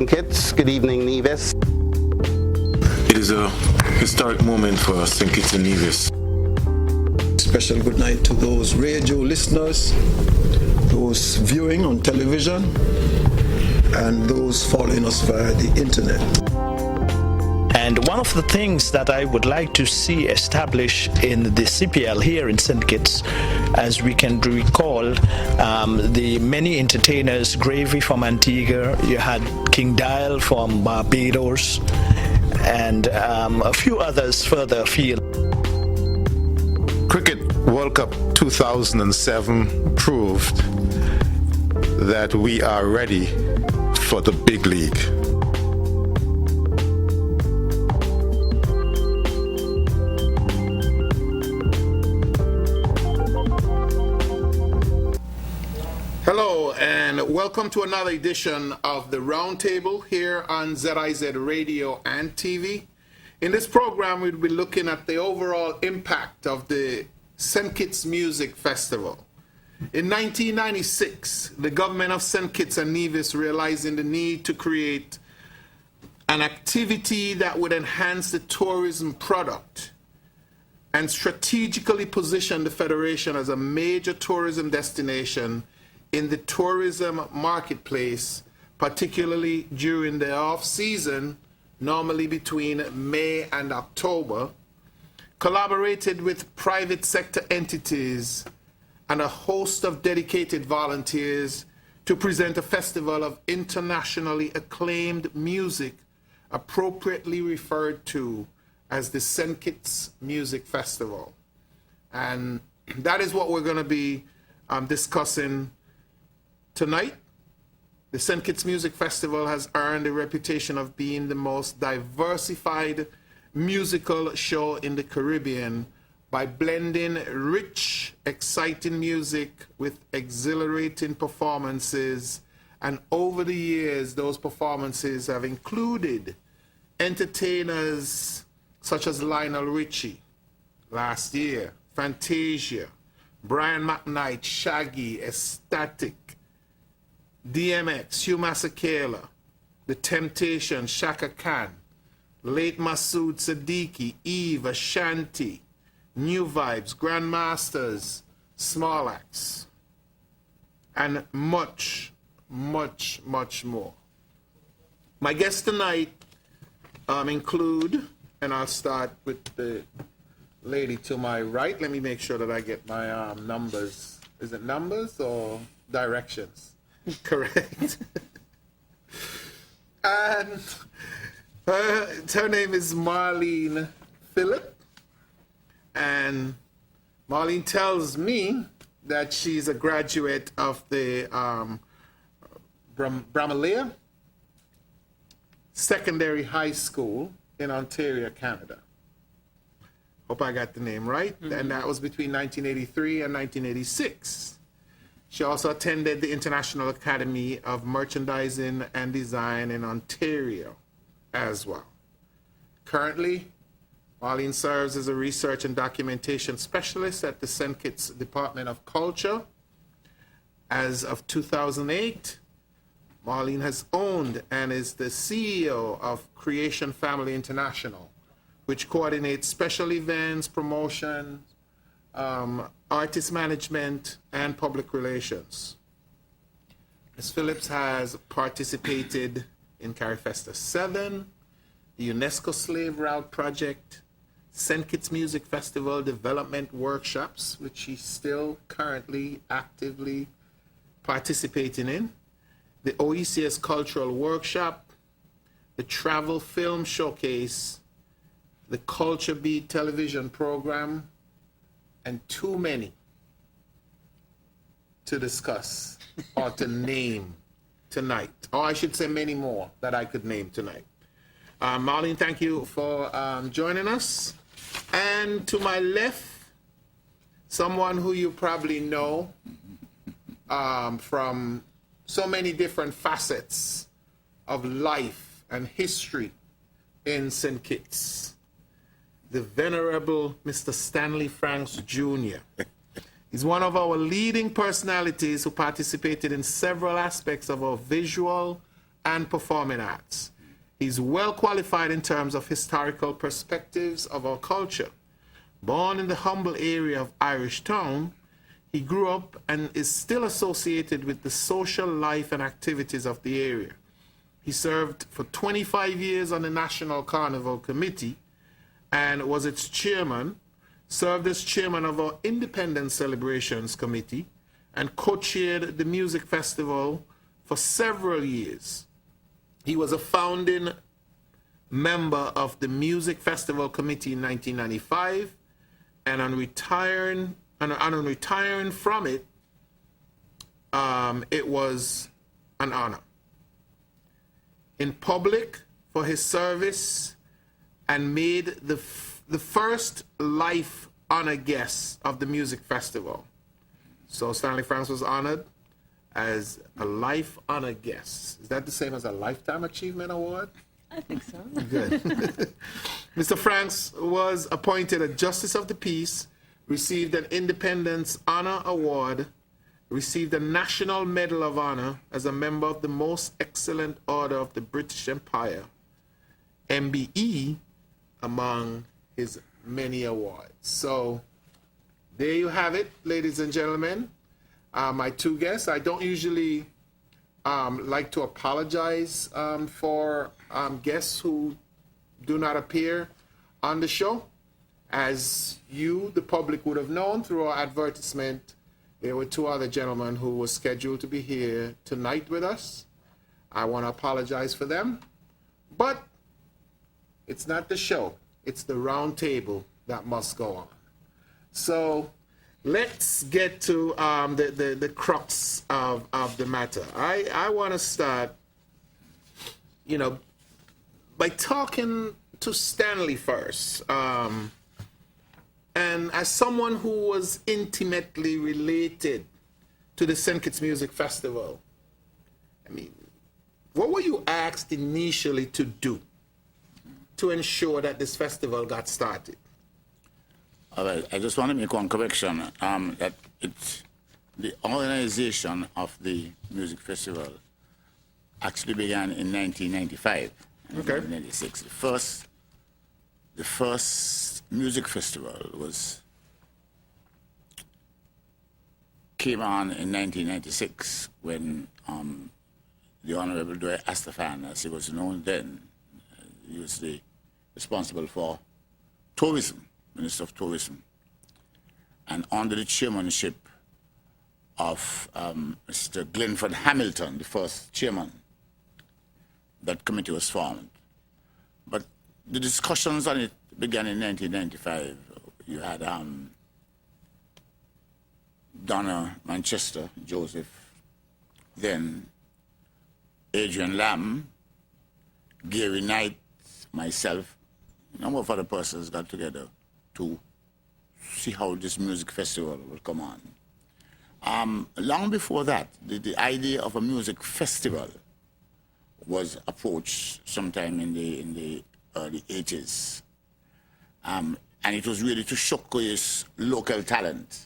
St. Kitts. Good evening, Nevis. It is a historic moment for St. Kitts and Nevis. Special good night to those radio listeners, those viewing on television, and those following us via the internet. And one of the things that I would like to see established in the CPL here in St. Kitts, as we can recall, the many entertainers, Gravy from Antigua, you had King Dial from Barbados, and a few others further afield. Cricket World Cup 2007 proved that we are ready for the big league. Hello and welcome to another edition of the Roundtable here on ZIZ Radio and TV. In this program, we'll be looking at the overall impact of the St. Kitts Music Festival. In 1996, the government of St. Kitts and Nevis, realizing the need to create an activity that would enhance the tourism product and strategically position the Federation as a major tourism destination in the tourism marketplace, particularly during the off-season, normally between May and October, collaborated with private sector entities and a host of dedicated volunteers to present a festival of internationally acclaimed music, appropriately referred to as the St. Kitts Music Festival. And that is what we're going to be discussing tonight. The St. Kitts Music Festival has earned a reputation of being the most diversified musical show in the Caribbean by blending rich, exciting music with exhilarating performances. And over the years, those performances have included entertainers such as Lionel Richie last year, Fantasia, Brian McKnight, Shaggy, Ecstatic, DMX, Hugh Masekela, The Temptations, Shaka Khan, Late Masood Siddiqui, Eve, Ashanti, New Vibes, Grandmasters, Small Axe, and much, much, much more. My guests tonight include, and I'll start with the lady to my right. Let me make sure that I get my numbers. Is it numbers or directions? Correct. And her name is Marlene Phillip. And Marlene tells me that she's a graduate of the Bramalea Secondary High School in Ontario, Canada. Hope I got the name right. Mm-hmm. And that was between 1983 and 1986. She also attended the International Academy of Merchandising and Design in Ontario as well. Currently, Marlene serves as a research and documentation specialist at the St. Kitts Department of Culture. As of 2008, Marlene has owned and is the CEO of Creation Family International, which coordinates special events, promotions, artist management, and public relations. Ms. Phillips has participated in CariFesta 7, the UNESCO Slave Route Project, St. Kitts Music Festival development workshops, which she's still currently actively participating in, the OECS Cultural Workshop, the Travel Film Showcase, the Culture Beat television program, and too many to discuss or to name tonight. Or I should say many more that I could name tonight. Marlene, thank you for joining us. And to my left, someone who you probably know from so many different facets of life and history in St. Kitts, the Venerable Mr. Stanley Franks Jr. He's one of our leading personalities who participated in several aspects of our visual and performing arts. He's well qualified in terms of historical perspectives of our culture. Born in the humble area of Irish Town, he grew up and is still associated with the social life and activities of the area. He served for 25 years on the National Carnival Committee and was its chairman, served as chairman of our Independence Celebrations Committee, and co-chaired the music festival for several years. He was a founding member of the Music Festival Committee in 1995, and on retiring from it, it was an honor. In public for his service, and made the first life honor guest of the music festival. So Stanley Franks was honored as a life honor guest. Is that the same as a Lifetime Achievement Award? I think so. Good. Mr. Franks was appointed a Justice of the Peace, received an Independence Honor Award, received a National Medal of Honor as a member of the Most Excellent Order of the British Empire, MBE, among his many awards. So there you have it, ladies and gentlemen. My two guests. I don't usually like to apologize for guests who do not appear on the show. As you, the public, would have known through our advertisement, there were two other gentlemen who were scheduled to be here tonight with us. I want to apologize for them. But it's not the show. It's the round table that must go on. So let's get to the crux of the matter. I want to start, by talking to Stanley first. And as someone who was intimately related to the St. Kitts Music Festival, I mean, what were you asked initially to do to ensure that this festival got started? All right, I just want to make one correction, that it's the organization of the music festival actually began in 1995, Okay. 1996. The first music festival came on in 1996 when the Honorable Dwyer Astafan, as he was known then, he was responsible for tourism, Minister of Tourism, and under the chairmanship of Mr. Glenford Hamilton, the first chairman, that committee was formed. But the discussions on it began in 1995. You had Donna Manchester, Joseph, then Adrian Lamb, Gary Knight, myself, a number of other persons got together to see how this music festival would come on. Long before that, the idea of a music festival was approached sometime in the early 80s. And it was really to showcase local talent.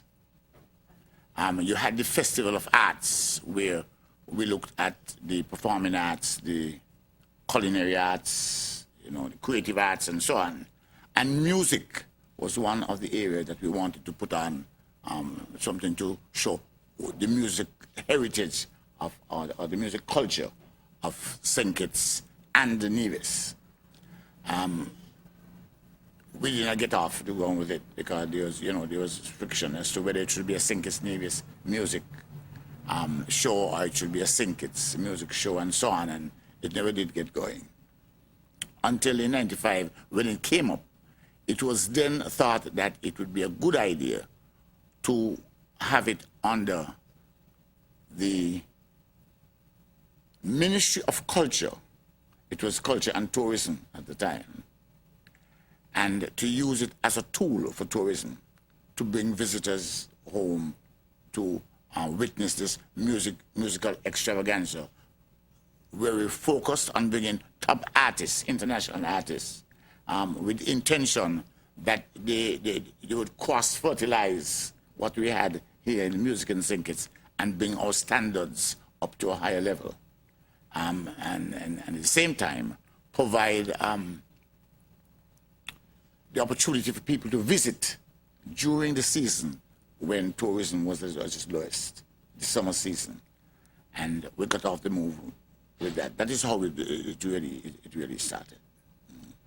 You had the Festival of Arts, where we looked at the performing arts, the culinary arts, the creative arts, and so on. And music was one of the areas that we wanted to put on something to show the music heritage of, or the music culture of St. Kitts and the Nevis. We did not get off to go on with it because there was friction as to whether it should be a St. Kitts Nevis music show or it should be a St. Kitts music show and so on, and it never did get going. Until in '95, when it came up, it was then thought that it would be a good idea to have it under the Ministry of Culture. It was Culture and Tourism at the time. And to use it as a tool for tourism, to bring visitors home to witness this musical extravaganza, where we focused on bringing top artists, international artists, with the intention that they would cross-fertilize what we had here in music in St. Kitts and bring our standards up to a higher level. and at the same time provide the opportunity for people to visit during the season when tourism was at its lowest, the summer season. And we got off the move with that. That is how it really started.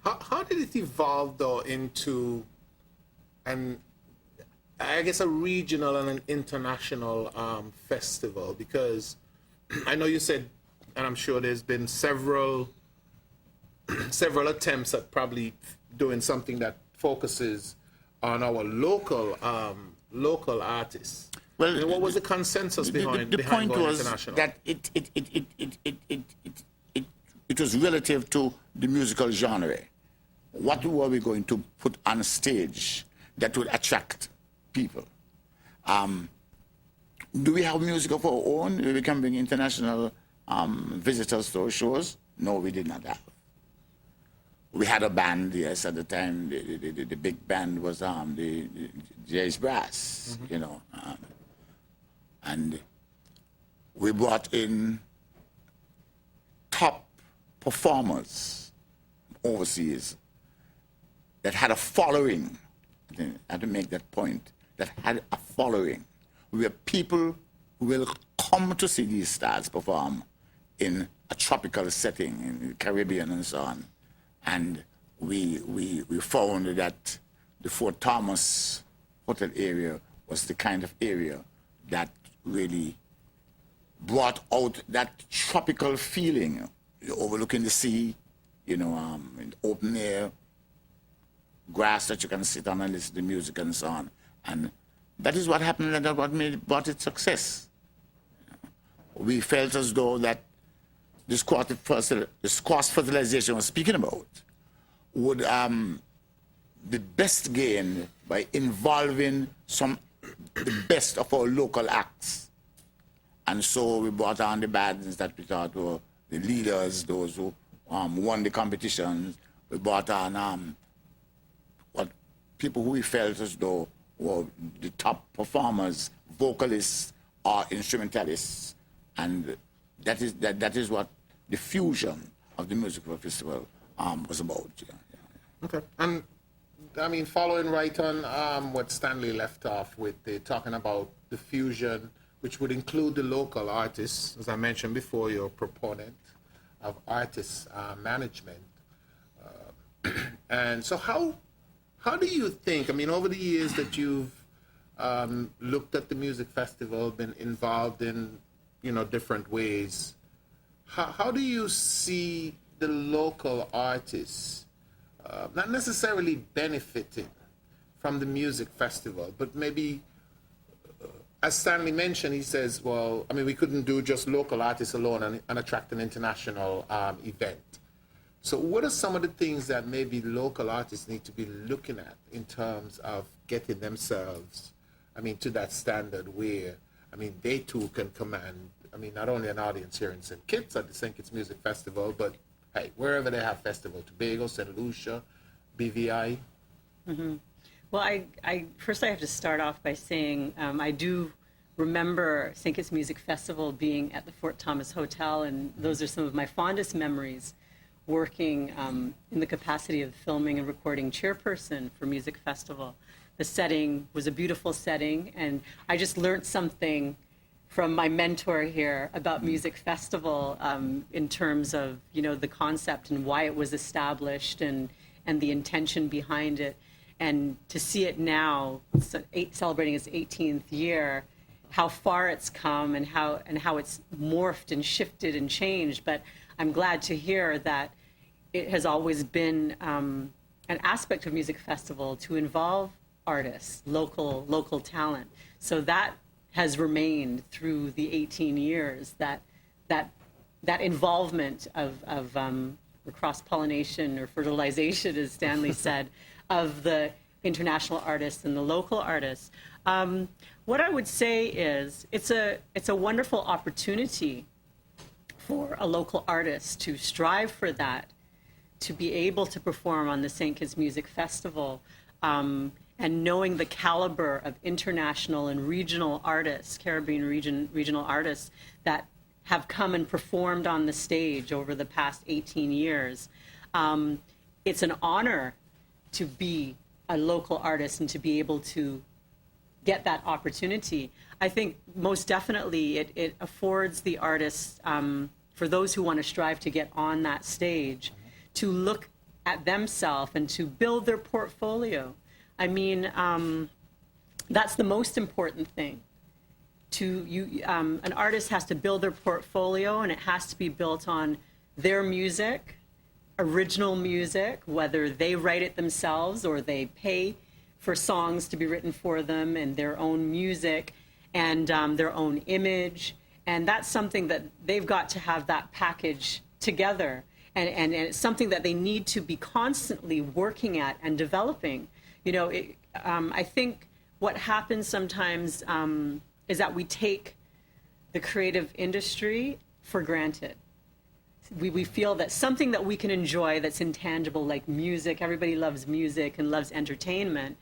How did it evolve though into I guess a regional and an international festival? Because I know you said, and I'm sure there's been several attempts at probably doing something that focuses on our local artists. Well, and what was the consensus behind the behind point going was international? that it was relative to the musical genre. What were we going to put on stage that would attract people? Do we have music of our own? We can bring international visitors to our shows? No, we did not have. We had a band, yes, at the time. The big band was the Jazz Brass, you know. And we brought in top performers overseas that had a following. I had to make that point. That had a following. Where people will come to see these stars perform in a tropical setting in the Caribbean and so on. And we found that the Fort Thomas hotel area was the kind of area that really brought out that tropical feeling, overlooking the sea, you know, in open air, grass that you can sit on and listen to music and so on. And that is what happened, and that's what brought it success. We felt as though that this cross fertilization was speaking about would be best gained by involving the best of our local acts. And so we brought on the bands that we thought were the leaders, those who won the competitions. We brought on people who we felt as though were the top performers, vocalists or instrumentalists. And that is what the fusion of the musical festival was about. Yeah. Okay. And I mean, following right on what Stanley left off with, talking about the fusion, which would include the local artists, as I mentioned before, you're a proponent of artist management. And so how do you think, I mean, over the years that you've looked at the music festival, been involved in, you know, different ways, how do you see the local artists not necessarily benefiting from the music festival, but maybe, as Stanley mentioned, he says, well, I mean, we couldn't do just local artists alone and attract an international event. So what are some of the things that maybe local artists need to be looking at in terms of getting themselves, I mean, to that standard where, I mean, they too can command, I mean, not only an audience here in St. Kitts at the St. Kitts Music Festival, but hey, wherever they have festival, Tobago, St. Lucia, BVI. Mm-hmm. Well, I first I have to start off by saying I do remember St. Kitts Music Festival being at the Fort Thomas Hotel, and those are some of my fondest memories, working in the capacity of filming and recording chairperson for Music Festival. The setting was a beautiful setting, and I just learned something from my mentor here about Music Festival in terms of, you know, the concept and why it was established and the intention behind it. And to see it now, celebrating its 18th year, how far it's come and how it's morphed and shifted and changed. But I'm glad to hear that it has always been an aspect of Music Festival to involve artists, local talent. So that has remained through the 18 years, that involvement of cross-pollination or fertilization, as Stanley said, of the international artists and the local artists. What I would say is it's a wonderful opportunity for a local artist to strive for that, to be able to perform on the St. Kitts Music Festival, and knowing the caliber of international and regional artists, Caribbean regional artists that have come and performed on the stage over the past 18 years. It's an honor to be a local artist and to be able to get that opportunity. I think most definitely it affords the artists, for those who want to strive to get on that stage, to look at themselves and to build their portfolio. I mean, that's the most important thing. An artist has to build their portfolio, and it has to be built on their music, original music, whether they write it themselves or they pay for songs to be written for them, and their own music and their own image. And that's something that they've got to have that package together. And it's something that they need to be constantly working at and developing. You know, I think what happens sometimes is that we take the creative industry for granted. We feel that something that we can enjoy that's intangible, like music, everybody loves music and loves entertainment,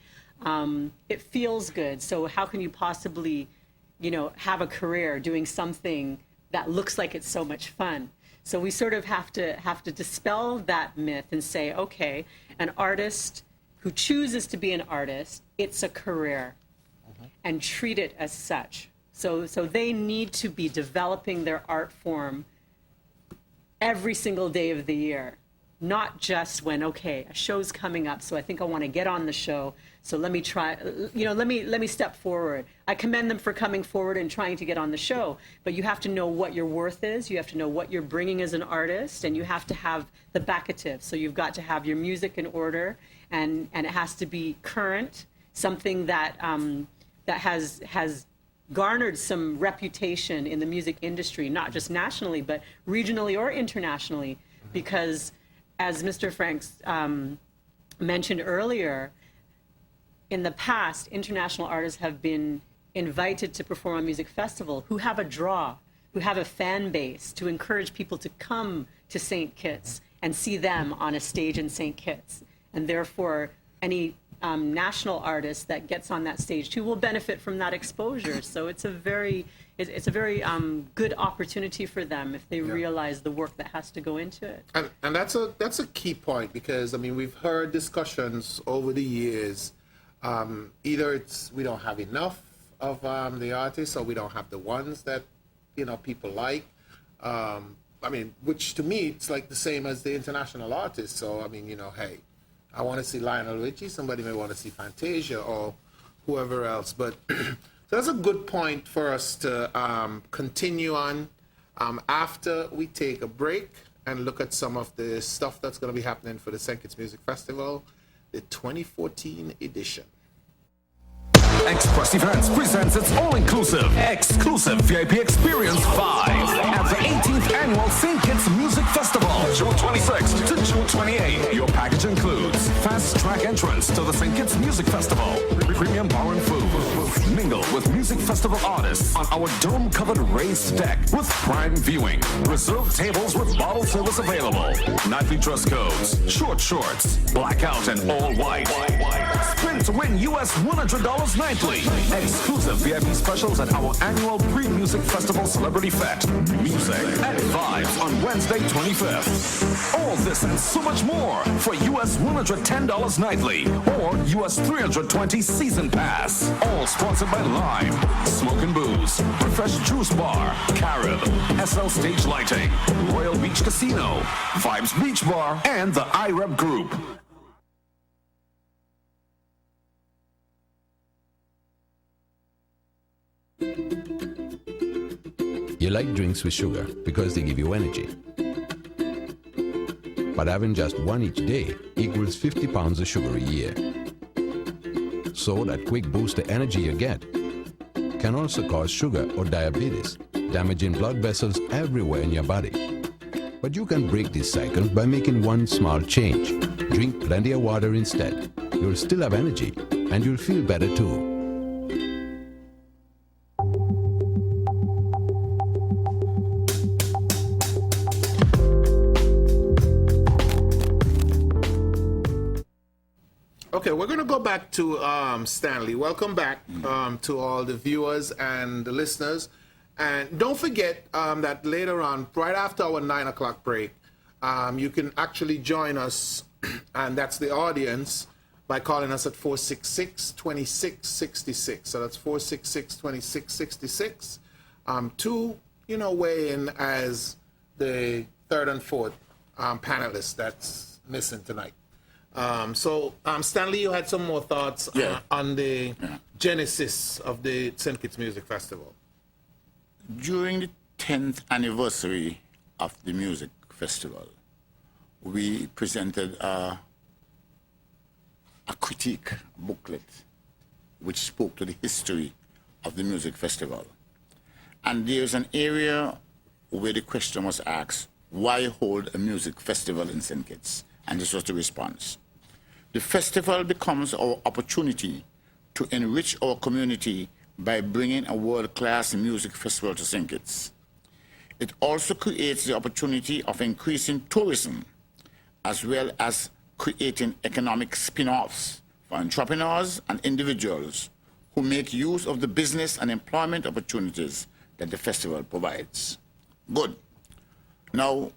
it feels good. So how can you possibly, you know, have a career doing something that looks like it's so much fun? So we sort of have to dispel that myth and say, okay, an artist who chooses to be an artist, it's a career, and treat it as such. So they need to be developing their art form every single day of the year, not just when, okay, a show's coming up, so I think I want to get on the show, so let me try, you know, let me step forward. I commend them for coming forward and trying to get on the show, but you have to know what your worth is, you have to know what you're bringing as an artist, and you have to have the backative. So you've got to have your music in order, and it has to be current, something that that has garnered some reputation in the music industry, not just nationally, but regionally or internationally, because as Mr. Franks mentioned earlier, in the past, international artists have been invited to perform on music festival who have a draw, who have a fan base to encourage people to come to St. Kitts and see them on a stage in St. Kitts. And therefore, any national artist that gets on that stage too will benefit from that exposure. So it's a very good opportunity for them if they realize the work that has to go into it. And that's a key point, because I mean, we've heard discussions over the years. Either it's we don't have enough of the artists, or we don't have the ones that, you know, people like. I mean, which to me it's like the same as the international artists. So I mean, you know, hey, I want to see Lionel Richie. Somebody may want to see Fantasia or whoever else. But so that's a good point for us to continue on after we take a break and look at some of the stuff that's going to be happening for the St. Kitts Music Festival, the 2014 edition. Express Events presents its all-inclusive, exclusive VIP Experience 5 at the 18th Annual St. Kitts Music Festival, June 26th to June 28th. Your package includes fast-track entrance to the St. Kitts Music Festival, premium bar and food, mingle with music festival artists on our dome-covered raised deck with prime viewing, reserved tables with bottle service available, nightly dress codes, short shorts, blackout and all white. Spin to win US $100 nightly. Exclusive VIP specials at our annual pre-music festival Celebrity Fete. Music and vibes on Wednesday 25th. All this and so much more for US $110 nightly or US $320 season pass. All sponsored by Lime, Smoke and Booze, Refresh Juice Bar, Carib, SL Stage Lighting, Royal Beach Casino, Vibes Beach Bar, and the IREP Group. You like drinks with sugar because they give you energy. But having just one each day equals 50 pounds of sugar a year. So that quick boost of energy you get can also cause sugar or diabetes, damaging blood vessels everywhere in your body. But you can break this cycle by making one small change. Drink plenty of water instead. You'll still have energy and you'll feel better too. Okay, we're going to go back to Stanley. Welcome back to all the viewers and the listeners. And don't forget that later on, right after our 9 o'clock break, you can actually join us, and that's the audience, by calling us at 466-2666. So that's 466-2666 to, weigh in as the third and fourth panelists that's missing tonight. Stanley, you had some more thoughts on the genesis of the St. Kitts Music Festival. During the 10th anniversary of the music festival, we presented a critique booklet which spoke to the history of the music festival. And there's an area where the question was asked, why hold a music festival in St. Kitts? And this was the response. The festival becomes our opportunity to enrich our community by bringing a world-class music festival to St. Kitts. It also creates the opportunity of increasing tourism, as well as creating economic spin-offs for entrepreneurs and individuals who make use of the business and employment opportunities that the festival provides. Good. Now,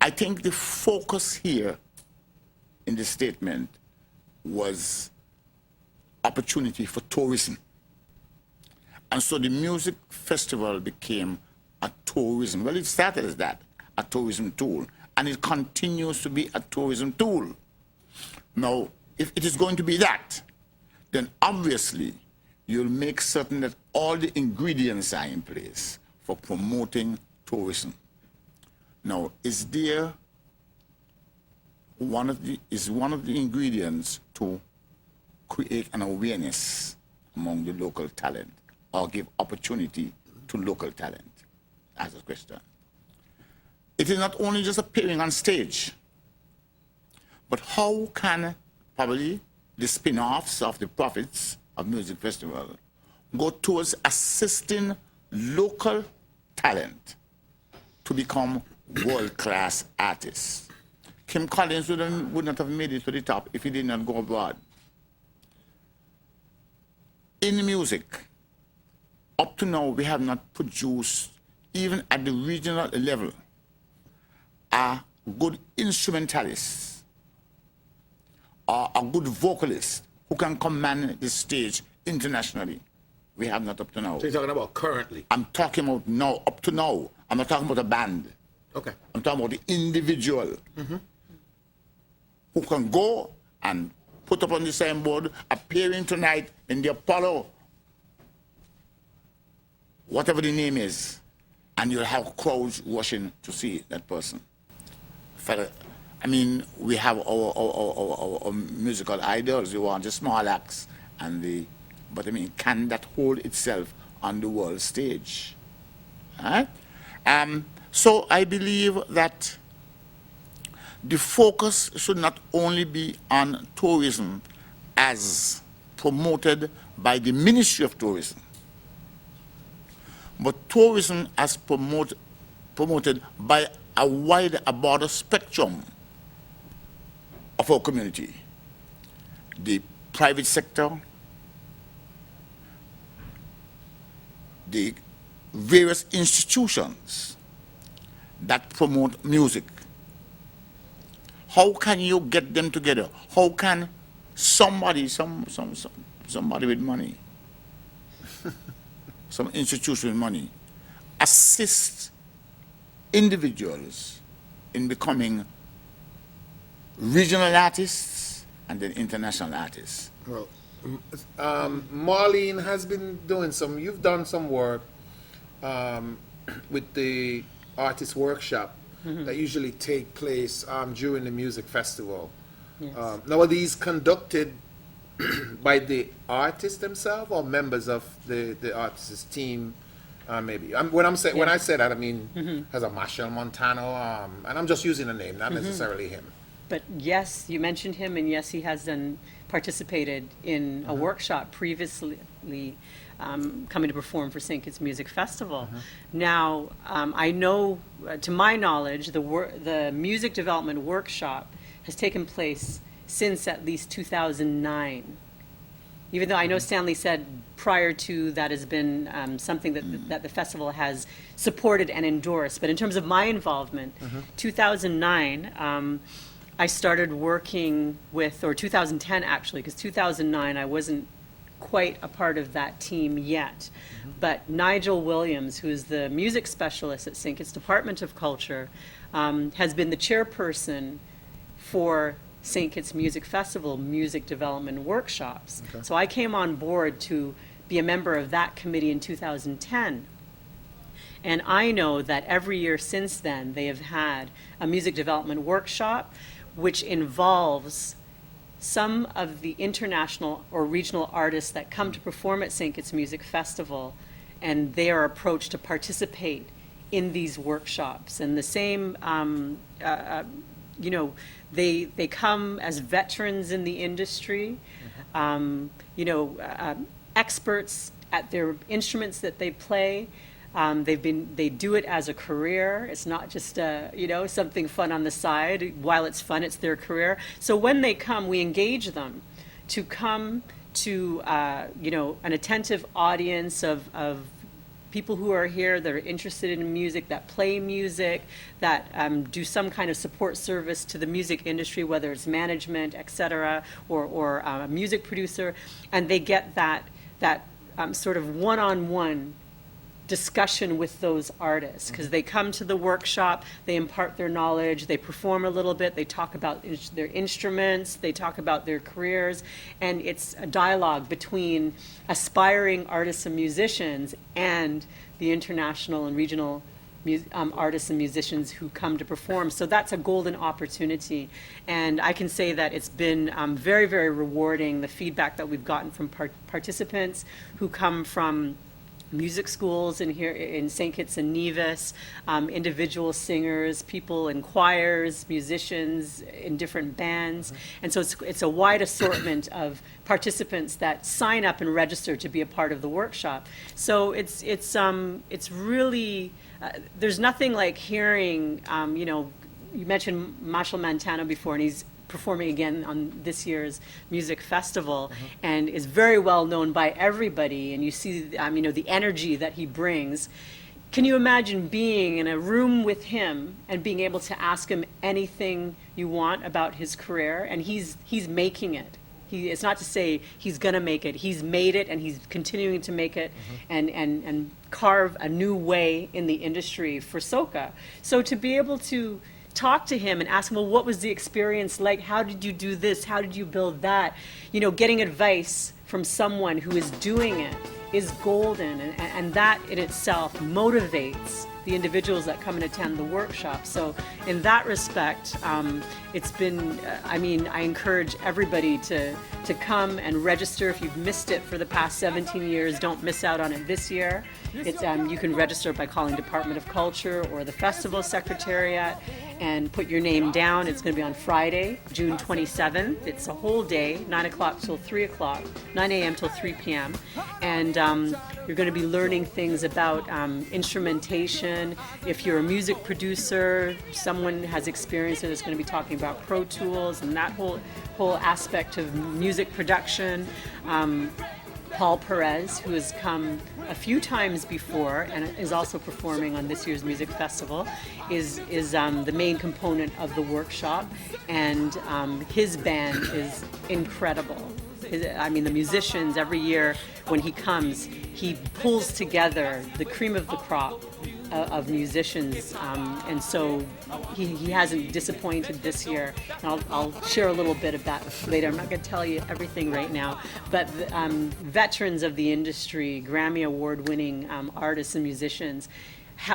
I think the focus here in the statement was opportunity for tourism. And so the music festival became a tourism, well, it started as that, a tourism tool, and it continues to be a tourism tool. Now, if it is going to be that, then obviously you'll make certain that all the ingredients are in place for promoting tourism. Now, is one of the ingredients to create an awareness among the local talent or give opportunity to local talent? That's the question. It is not only just appearing on stage, but how can probably the spin-offs of the profits of music festival go towards assisting local talent to become world-class artists? Kim Collins would not have made it to the top if he did not go abroad. In music, up to now, we have not produced, even at the regional level, a good instrumentalist or a good vocalist who can command the stage internationally. We have not up to now. So you're talking about currently? I'm talking about now, up to now. I'm not talking about a band. Okay. I'm talking about the individual who can go and put up on the signboard, appearing tonight in the Apollo, whatever the name is, and you'll have crowds rushing to see that person. I mean, we have our musical idols. You want the small acts but I mean, can that hold itself on the world stage? Right? So I believe that the focus should not only be on tourism as promoted by the Ministry of Tourism, but tourism as promoted by a broader spectrum of our community. The private sector, the various institutions that promote music. How can you get them together? How can somebody with money, some institution with money, assist individuals in becoming regional artists and then international artists? Well, Marlene has been doing you've done some work with the artist workshop that usually take place during the music festival. Yes. Now, are these conducted by the artists themselves or members of the artist's team? Maybe. When I say that, I mean has a Marshall Montano, and I'm just using a name, not necessarily him. But yes, you mentioned him, and yes, he has participated in a workshop previously, coming to perform for St. Kitts Music Festival. Now, I know, to my knowledge, the music development workshop has taken place since at least 2009. even though I know Stanley said prior to that has been something that the festival has supported and endorsed. But in terms of my involvement, 2009, I started working with, or 2010 actually, because 2009 I wasn't quite a part of that team yet. But Nigel Williams, who is the music specialist at St. Kitts Department of Culture, has been the chairperson for St. Kitts Music Festival music development workshops. So I came on board to be a member of that committee in 2010. And I know that every year since then, they have had a music development workshop, which involves some of the international or regional artists that come to perform at St. Kitts Music Festival, and they are approached to participate in these workshops. And the same, you know, they come as veterans in the industry, you know, experts at their instruments that they play. They do it as a career. It's not just you know, something fun on the side. While it's fun, it's their career. So when they come, we engage them to come to you know, an attentive audience of people who are here that are interested in music, that play music, that do some kind of support service to the music industry, whether it's management, et cetera, or a music producer, and they get that sort of one-on-one discussion with those artists, because they come to the workshop, they impart their knowledge, they perform a little bit, they talk about their instruments, they talk about their careers, and it's a dialogue between aspiring artists and musicians and the international and regional artists and musicians who come to perform. So that's a golden opportunity, and I can say that it's been very, very rewarding, the feedback that we've gotten from participants who come from music schools in here in St. Kitts and Nevis, individual singers, people in choirs, musicians in different bands, and so it's a wide assortment of participants that sign up and register to be a part of the workshop. So it's really there's nothing like hearing, you know, you mentioned Marshall Montano before, and he's performing again on this year's music festival, and is very well known by everybody, and you see you know, the energy that he brings. Can you imagine being in a room with him and being able to ask him anything you want about his career? And he's making it. It's not to say he's gonna make it, he's made it, and he's continuing to make it, and carve a new way in the industry for soca. So to be able to talk to him and ask him, well, what was the experience like? How did you do this? How did you build that? You know, getting advice from someone who is doing it is golden, and that in itself motivates the individuals that come and attend the workshop. So in that respect, it's been, I mean, I encourage everybody to come and register. If you've missed it for the past 17 years, don't miss out on it this year. It's, you can register by calling Department of Culture or the Festival Secretariat and put your name down. It's going to be on Friday, June 27th. It's a whole day, 9 o'clock till 3 o'clock, 9 a.m. till 3 p.m. And you're going to be learning things about instrumentation. If you're a music producer, someone has experience that is going to be talking about Pro Tools and that whole aspect of music production. Paul Perez, who has come a few times before and is also performing on this year's music festival, is the main component of the workshop, and his band is incredible. I mean, the musicians, every year when he comes, he pulls together the cream of the crop of musicians, and so he hasn't disappointed this year. And I'll share a little bit of that later. I'm not going to tell you everything right now, but veterans of the industry, Grammy Award-winning artists and musicians,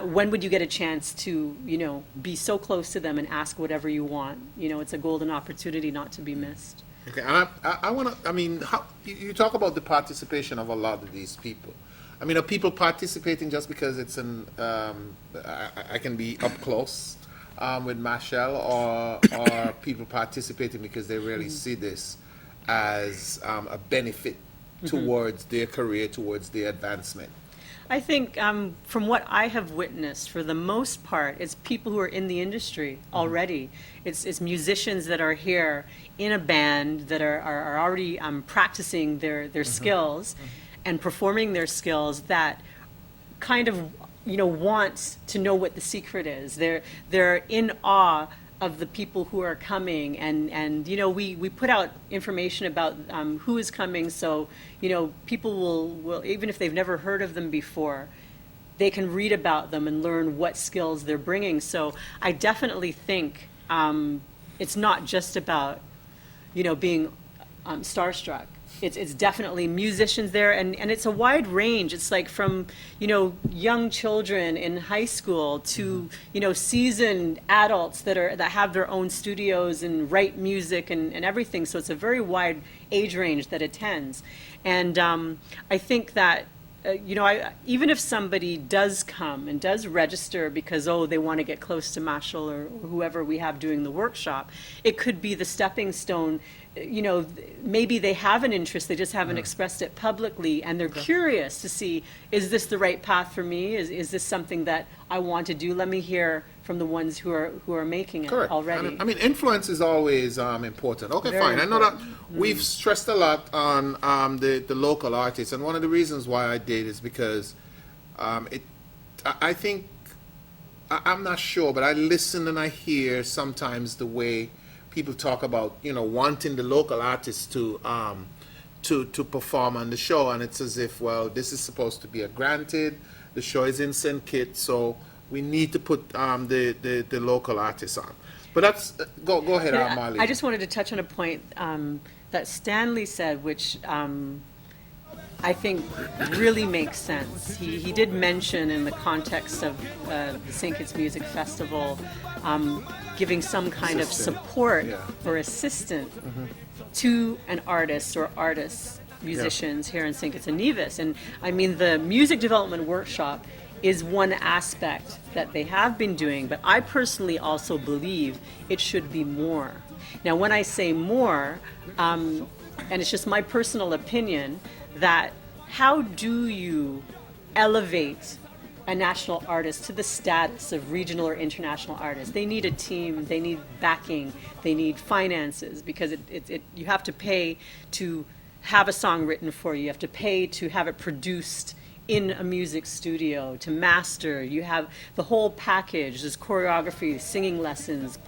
when would you get a chance to, you know, be so close to them and ask whatever you want? You know, it's a golden opportunity not to be missed. Okay, and I want to, I mean, how, you talk about the participation of a lot of these people. I mean, are people participating just because it's I can be up close with Machel, or are people participating because they really see this as a benefit towards their career, towards their advancement? I think from what I have witnessed, for the most part, it's people who are in the industry already. It's musicians that are here in a band that are already practicing their skills and performing their skills that kind of, want to know what the secret is. They're in awe of the people who are coming, and we put out information about who is coming, so people will, even if they've never heard of them before, they can read about them and learn what skills they're bringing. So I definitely think it's not just about being starstruck. It's definitely musicians there, and it's a wide range. It's like from, young children in high school to, seasoned adults that have their own studios and write music and everything. So it's a very wide age range that attends. And I think that, even if somebody does come and does register because, they want to get close to Mashal or whoever we have doing the workshop, it could be the stepping stone. Maybe they have an interest, they just haven't expressed it publicly, and they're curious to see, is this the right path for me? Is this something that I want to do? Let me hear from the ones who are making it already. I mean, influence is always important. Okay, Very fine. important. I know that we've stressed a lot on the local artists, and one of the reasons why I did is because I think, I'm not sure, but I listen and I hear sometimes the way people talk about, wanting the local artists to perform on the show, and it's as if, well, this is supposed to be a granted. The show is in St. Kitts, so we need to put the local artists on. But that's go ahead, Marley. I just wanted to touch on a point that Stanley said, which I think really makes sense. He did mention in the context of the St. Kitts Music Festival giving some kind of support or assistance to an artist or artists, musicians here in St. Kitts and Nevis. And I mean, the music development workshop is one aspect that they have been doing, but I personally also believe it should be more. Now, when I say more, and it's just my personal opinion, that how do you elevate a national artist to the status of regional or international artist? They need a team, they need backing, they need finances, because you have to pay to have a song written for you, you have to pay to have it produced in a music studio, to master. You have the whole package. There's choreography, singing lessons,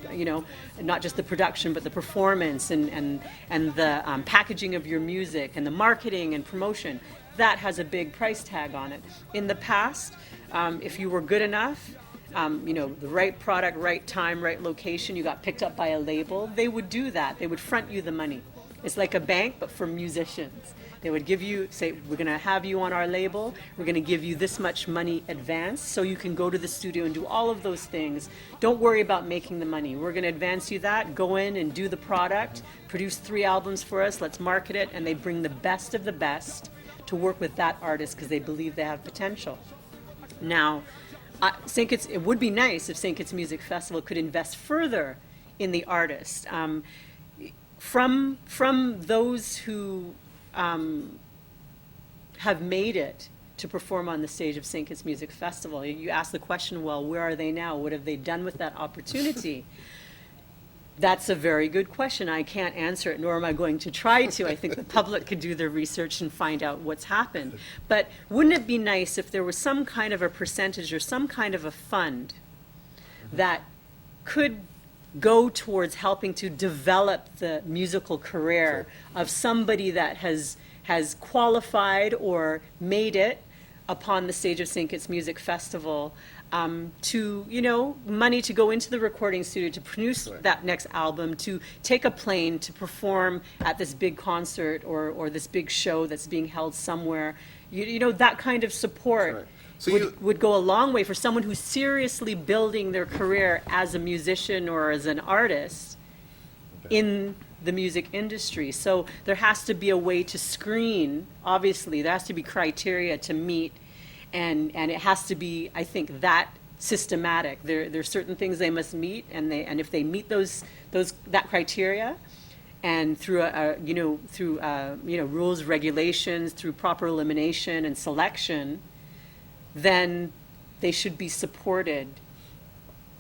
not just the production, but the performance and the packaging of your music and the marketing and promotion. That has a big price tag on it. In the past, if you were good enough, the right product, right time, right location, you got picked up by a label, they would do that. They would front you the money. It's like a bank, but for musicians. They would give you, say, we're going to have you on our label, we're going to give you this much money advance so you can go to the studio and do all of those things. Don't worry about making the money. We're going to advance you that, go in and do the product, produce 3 albums for us, let's market it, and they bring the best of the best to work with that artist because they believe they have potential. Now, it would be nice if St. Kitts Music Festival could invest further in the artist. From those who have made it to perform on the stage of St. Kitts Music Festival. You ask the question, well, where are they now? What have they done with that opportunity? That's a very good question. I can't answer it, nor am I going to try to. I think the public could do their research and find out what's happened. But wouldn't it be nice if there was some kind of a percentage or some kind of a fund that could go towards helping to develop the musical career of somebody that has qualified or made it upon the stage of St. Kitts Music Festival, to, money to go into the recording studio, to produce that next album, to take a plane to perform at this big concert or this big show that's being held somewhere. That kind of support would go a long way for someone who's seriously building their career as a musician or as an artist in the music industry. So there has to be a way to screen, obviously, there has to be criteria to meet, and it has to be, I think, that systematic. There are certain things they must meet, and if they meet that criteria, and through rules, regulations, through proper elimination and selection, then they should be supported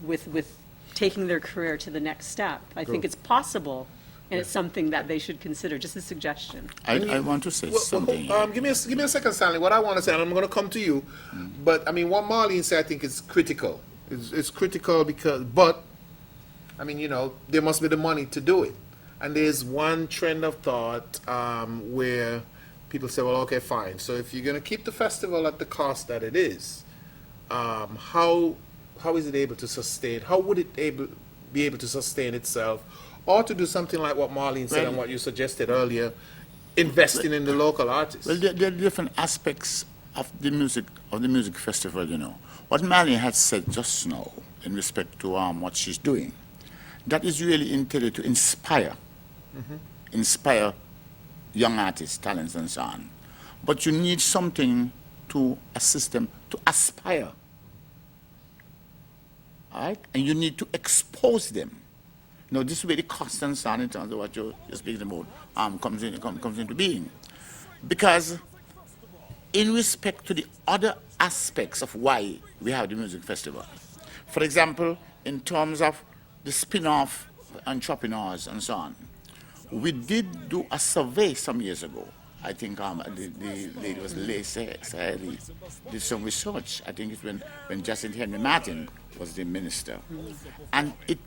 with taking their career to the next step. I think it's possible, and it's something that they should consider. Just a suggestion. I want to say something. Give me a second, Stanley. What I want to say, and I'm going to come to you, but I mean, what Marlene said, I think is critical. It's critical because, but I mean, there must be the money to do it. And there's one trend of thought where people say, well, okay, fine. So if you're going to keep the festival at the cost that it is, how is it able to sustain? How would it be able to sustain itself, or to do something like what Marlene said and what you suggested earlier, investing in the local artists? Well, there are different aspects of the music festival. What Marlene had said just now in respect to what she's doing, that is really intended to inspire young artists, talents, and so on. But you need something to assist them to aspire. All right? And you need to expose them. This is where the cost and so on in terms of what you're speaking about comes into being. Because in respect to the other aspects of why we have the music festival, for example, in terms of the spin-off entrepreneurs and so on, we did do a survey some years ago. I think the lady was Lacey Saheli, did some research. I think it's when Justin Henry Martin was the minister. And it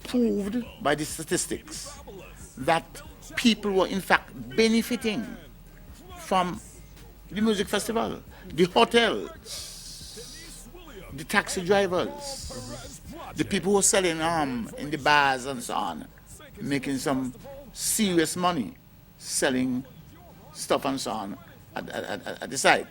proved by the statistics that people were in fact benefiting from the music festival. The hotels, the taxi drivers, the people who were selling in the bars and so on, making some serious money selling stuff and so on at the site.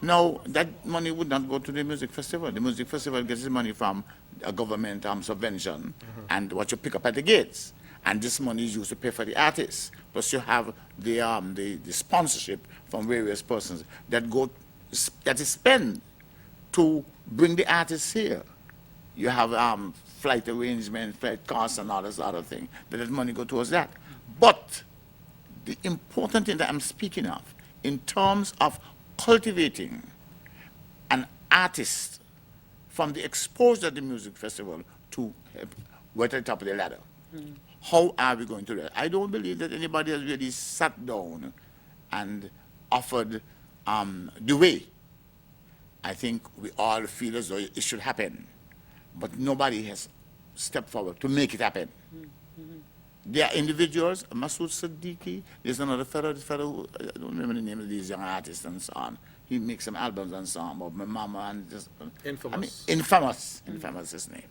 Now, that money would not go to the music festival. The music festival gets its money from a government subvention and what you pick up at the gates. And this money is used to pay for the artists. Plus you have the sponsorship from various persons that is spent to bring the artists here. You have flight arrangement, flight costs, and all this other thing. That money go towards that. But the important thing that I'm speaking of, in terms of cultivating an artist from the exposure of the music festival to right at the top of the ladder. How are we going to do that? I don't believe that anybody has really sat down and offered the way. I think we all feel as though it should happen, but nobody has stepped forward to make it happen. There are individuals, Masood Siddiqui, there's another fellow, I don't remember the name of these young artists and so on. He makes some albums and so on, about my mama and just... Infamous. I mean, Infamous his name.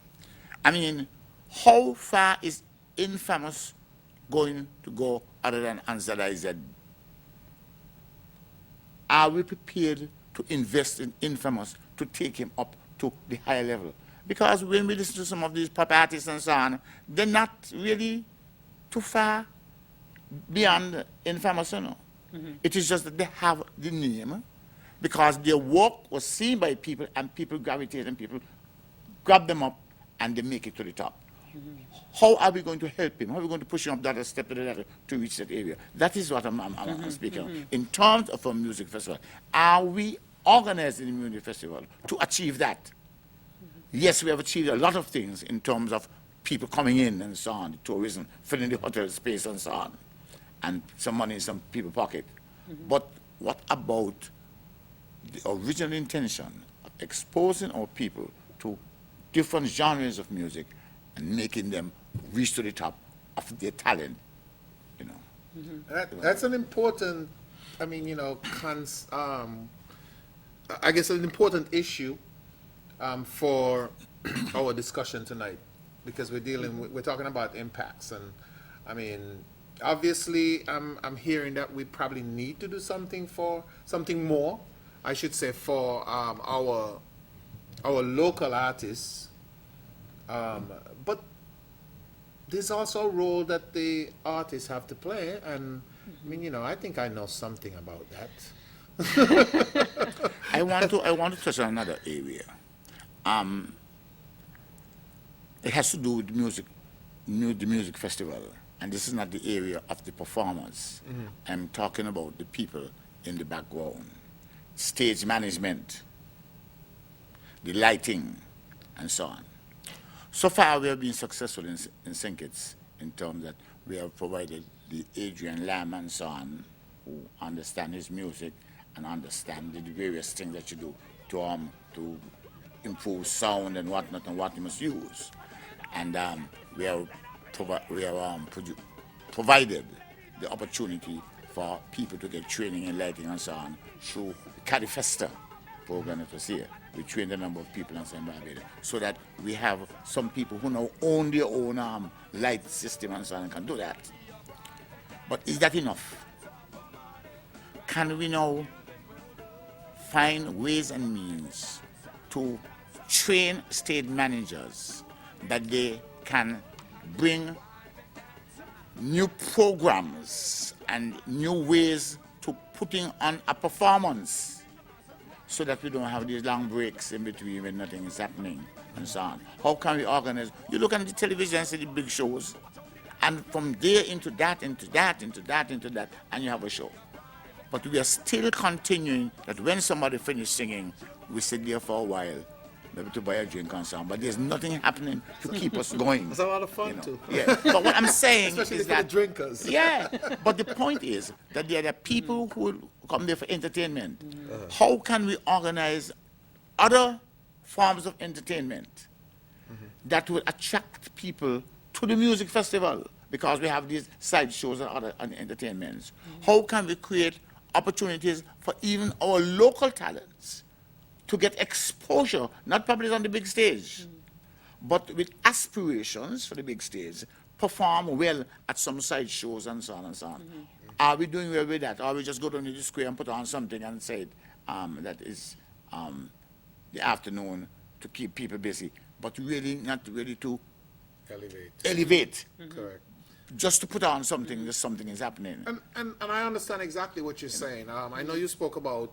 I mean, how far is Infamous going to go other than ZIZ? Are we prepared to invest in Infamous to take him up to the higher level? Because when we listen to some of these pop artists and so on, they're not really too far beyond Infamous, It is just that they have the name because their work was seen by people and people gravitate and people grab them up and they make it to the top. How are we going to help him? How are we going to push him up that step of the ladder to reach that area? That is what I'm speaking of. In terms of a music festival, are we organizing the music festival to achieve that? Yes, we have achieved a lot of things in terms of people coming in and so on, tourism, filling the hotel space and so on, and some money in some people's pocket. But what about the original intention of exposing our people to different genres of music and making them reach to the top of their talent, That's an important, I guess an important issue for our discussion tonight, because we're talking about impacts, and I mean, obviously, I'm hearing that we probably need to do something more, I should say, for our local artists, but there's also a role that the artists have to play, and I mean, I think I know something about that. I want to touch on another area. It has to do with the music festival, and this is not the area of the performers. I'm talking about the people in the background. stage management, the lighting, and so on. So far, we have been successful in St. Kitts in terms that we have provided the Adrian Lamb and so on, who understand his music and understand the various things that you do to improve sound and whatnot and what you must use. And we have provided the opportunity for people to get training in lighting and so on through the Cadifesta program that was here. We trained a number of people in St. Barbados so that we have some people who now own their own light system and so on and can do that. But is that enough? Can we now find ways and means to train stage managers that they can bring new programs and new ways to putting on a performance so that we don't have these long breaks in between when nothing is happening and so on? How can we organize? You look at the television and see the big shows, and from there into that, into that, into that, into that, and you have a show. But we are still continuing that when somebody finishes singing, we sit there for a while, maybe to buy a drink and so on. But there's nothing happening to keep us going. It's a lot of fun too. Yeah. But what I'm saying Especially is for the that drinkers. Yeah. But the point is that there are people who come there for entertainment. How can we organize other forms of entertainment that will attract people to the music festival? Because we have these side shows and other entertainments. How can we create opportunities for even our local talents to get exposure, not probably on the big stage, but with aspirations for the big stage, perform well at some side shows and so on and so on. Are we doing well with that? Or we just go down to the square and put on something and say that is the afternoon to keep people busy, but really not really to elevate. Correct. Just to put on something, just something is happening. And I understand exactly what you're saying. I know you spoke about,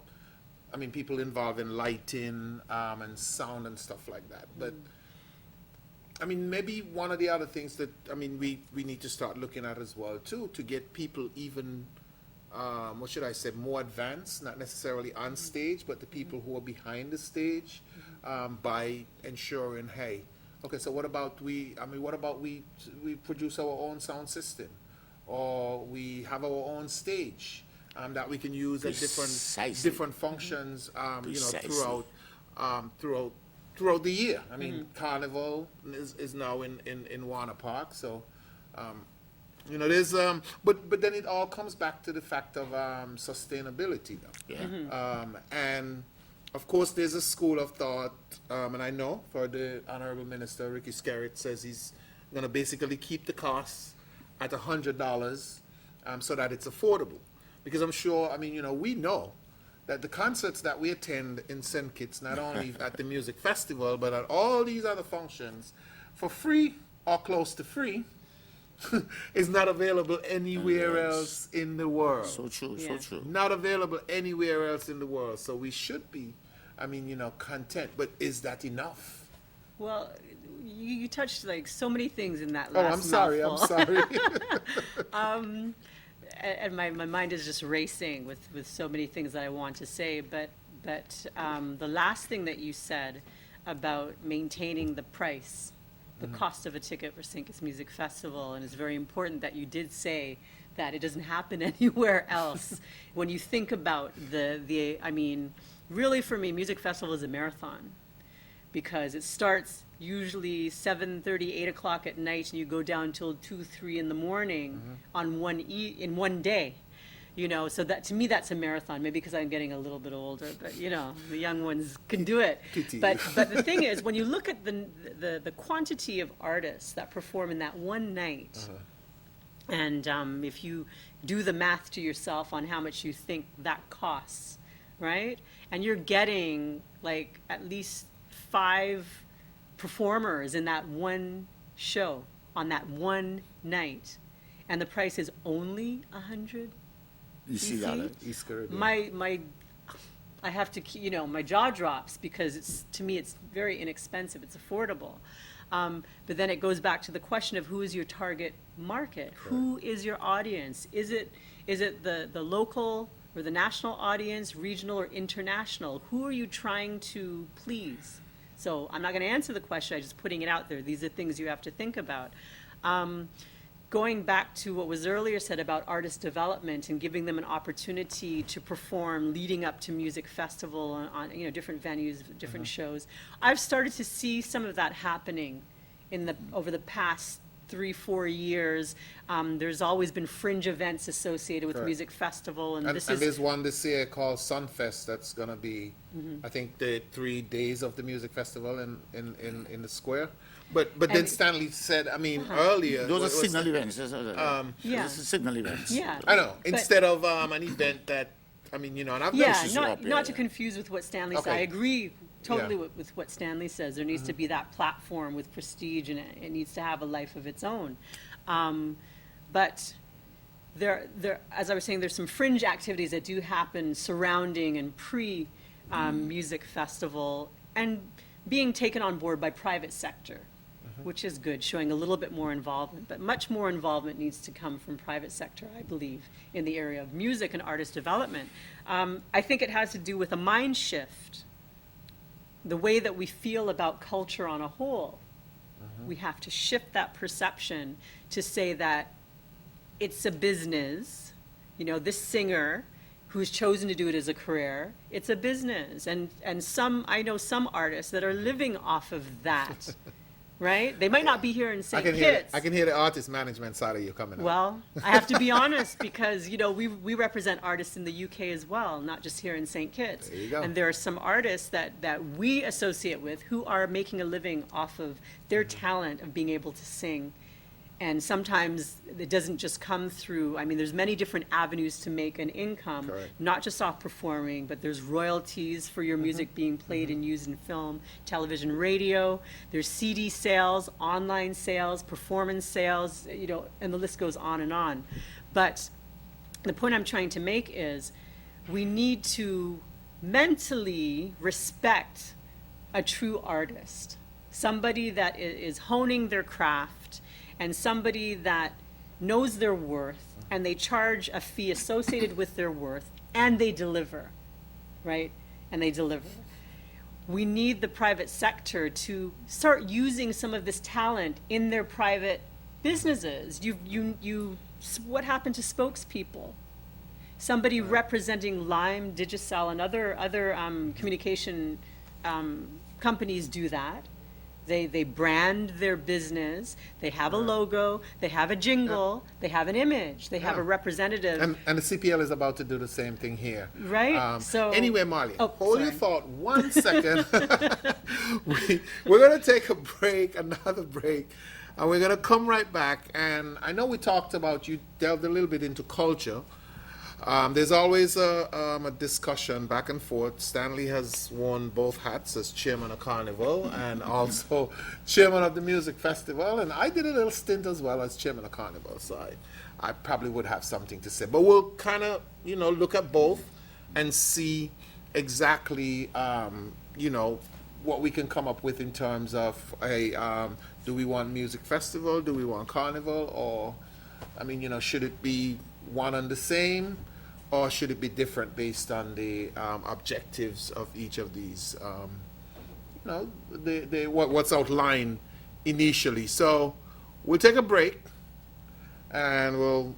people involved in lighting and sound and stuff like that. But, maybe one of the other things that, we need to start looking at as well, too, to get people even, more advanced, not necessarily on stage, but the people who are behind the stage, by ensuring, hey, okay, so what about we produce our own sound system, or we have our own stage that we can use at different functions, throughout the year. Carnival is now in Warner Park, so there's but then it all comes back to the fact of sustainability, though. Yeah. And of course, there's a school of thought, and I know for the Honorable Minister, Ricky Skerritt, says he's going to basically keep the costs at $100 so that it's affordable. Because I'm sure, we know that the concerts that we attend in St. Kitts, not only at the music festival, but at all these other functions, for free or close to free, is not available anywhere else in the world. So true, so true. Not available anywhere else in the world. So we should be, content. But is that enough? Well, you touched like so many things in that last I'm sorry. And my mind is just racing with so many things that I want to say. But the last thing that you said about maintaining the price, the cost of a ticket for St. Kitts Music Festival, and it's very important that you did say that it doesn't happen anywhere else. When you think about really for me, Music Festival is a marathon, because it starts usually 7:30, 8 o'clock at night, and you go down till 2, 3 in the morning on in one day. So that, to me, that's a marathon. Maybe because I'm getting a little bit older, but the young ones can do it. But the thing is, when you look at the quantity of artists that perform in that one night, and if you do the math to yourself on how much you think that costs, right? And you're getting like at least 5 performers in that one show on that one night, and the price is only $100. You see that? East Caribbean. I have to, my jaw drops, because to me it's very inexpensive, it's affordable. But then it goes back to the question of who is your target market? Correct. Who is your audience? Is it the local or the national audience, regional or international? Who are you trying to please? So I'm not going to answer the question, I'm just putting it out there. These are things you have to think about. Going back to what was earlier said about artist development and giving them an opportunity to perform leading up to music festival on different venues, different shows. I've started to see some of that happening over the past 3-4 years. There's always been fringe events associated with music festival, and there's one this year called Sunfest that's going to be, I think, the 3 days of the music festival in the square. But then Stanley said, earlier... Those are signal events. Those are signal events. Yeah. I know. Instead of an event that, and I've not to confuse with what Stanley said. I agree totally with what Stanley says. There needs to be that platform with prestige, and it needs to have a life of its own. But there, as I was saying, there's some fringe activities that do happen surrounding and pre-music festival, and being taken on board by private sector, which is good, showing a little bit more involvement. But much more involvement needs to come from private sector, I believe, in the area of music and artist development. I think it has to do with a mind shift. The way that we feel about culture on a whole, we have to shift that perception to say that it's a business. This singer who's chosen to do it as a career, it's a business. And I know some artists that are living off of that, right? They might not be here in St. Kitts. I can hear the artist management side of you coming up. Well, I have to be honest, because, we represent artists in the UK as well, not just here in St. Kitts. There you go. And there are some artists that we associate with who are making a living off of their talent of being able to sing. And sometimes it doesn't just come through, there's many different avenues to make an income, not just off performing, but there's royalties for your music being played and used in film, television, radio. There's CD sales, online sales, performance sales, and the list goes on and on. But the point I'm trying to make is we need to mentally respect a true artist, somebody that is honing their craft, and somebody that knows their worth, and they charge a fee associated with their worth, and they deliver, right? And they deliver. We need the private sector to start using some of this talent in their private businesses. What happened to spokespeople? Somebody representing Lime, Digicel, and other communication companies do that. They brand their business, they have a logo, they have a jingle, they have an image, they have a representative. And the CPL is about to do the same thing here. Right? Anyway, Marley, hold your thought 1 second. We're going to take another break, and we're going to come right back. And I know we talked about, you delved a little bit into culture. There's always a discussion back and forth. Stanley has worn both hats as chairman of Carnival and also chairman of the music festival, and I did a little stint as well as chairman of Carnival, so I probably would have something to say. But we'll kind of, look at both and see exactly, what we can come up with in terms of do we want music festival, do we want Carnival, or, should it be one and the same, or should it be different based on the objectives of each of these, what's outlined initially. So we'll take a break, and we'll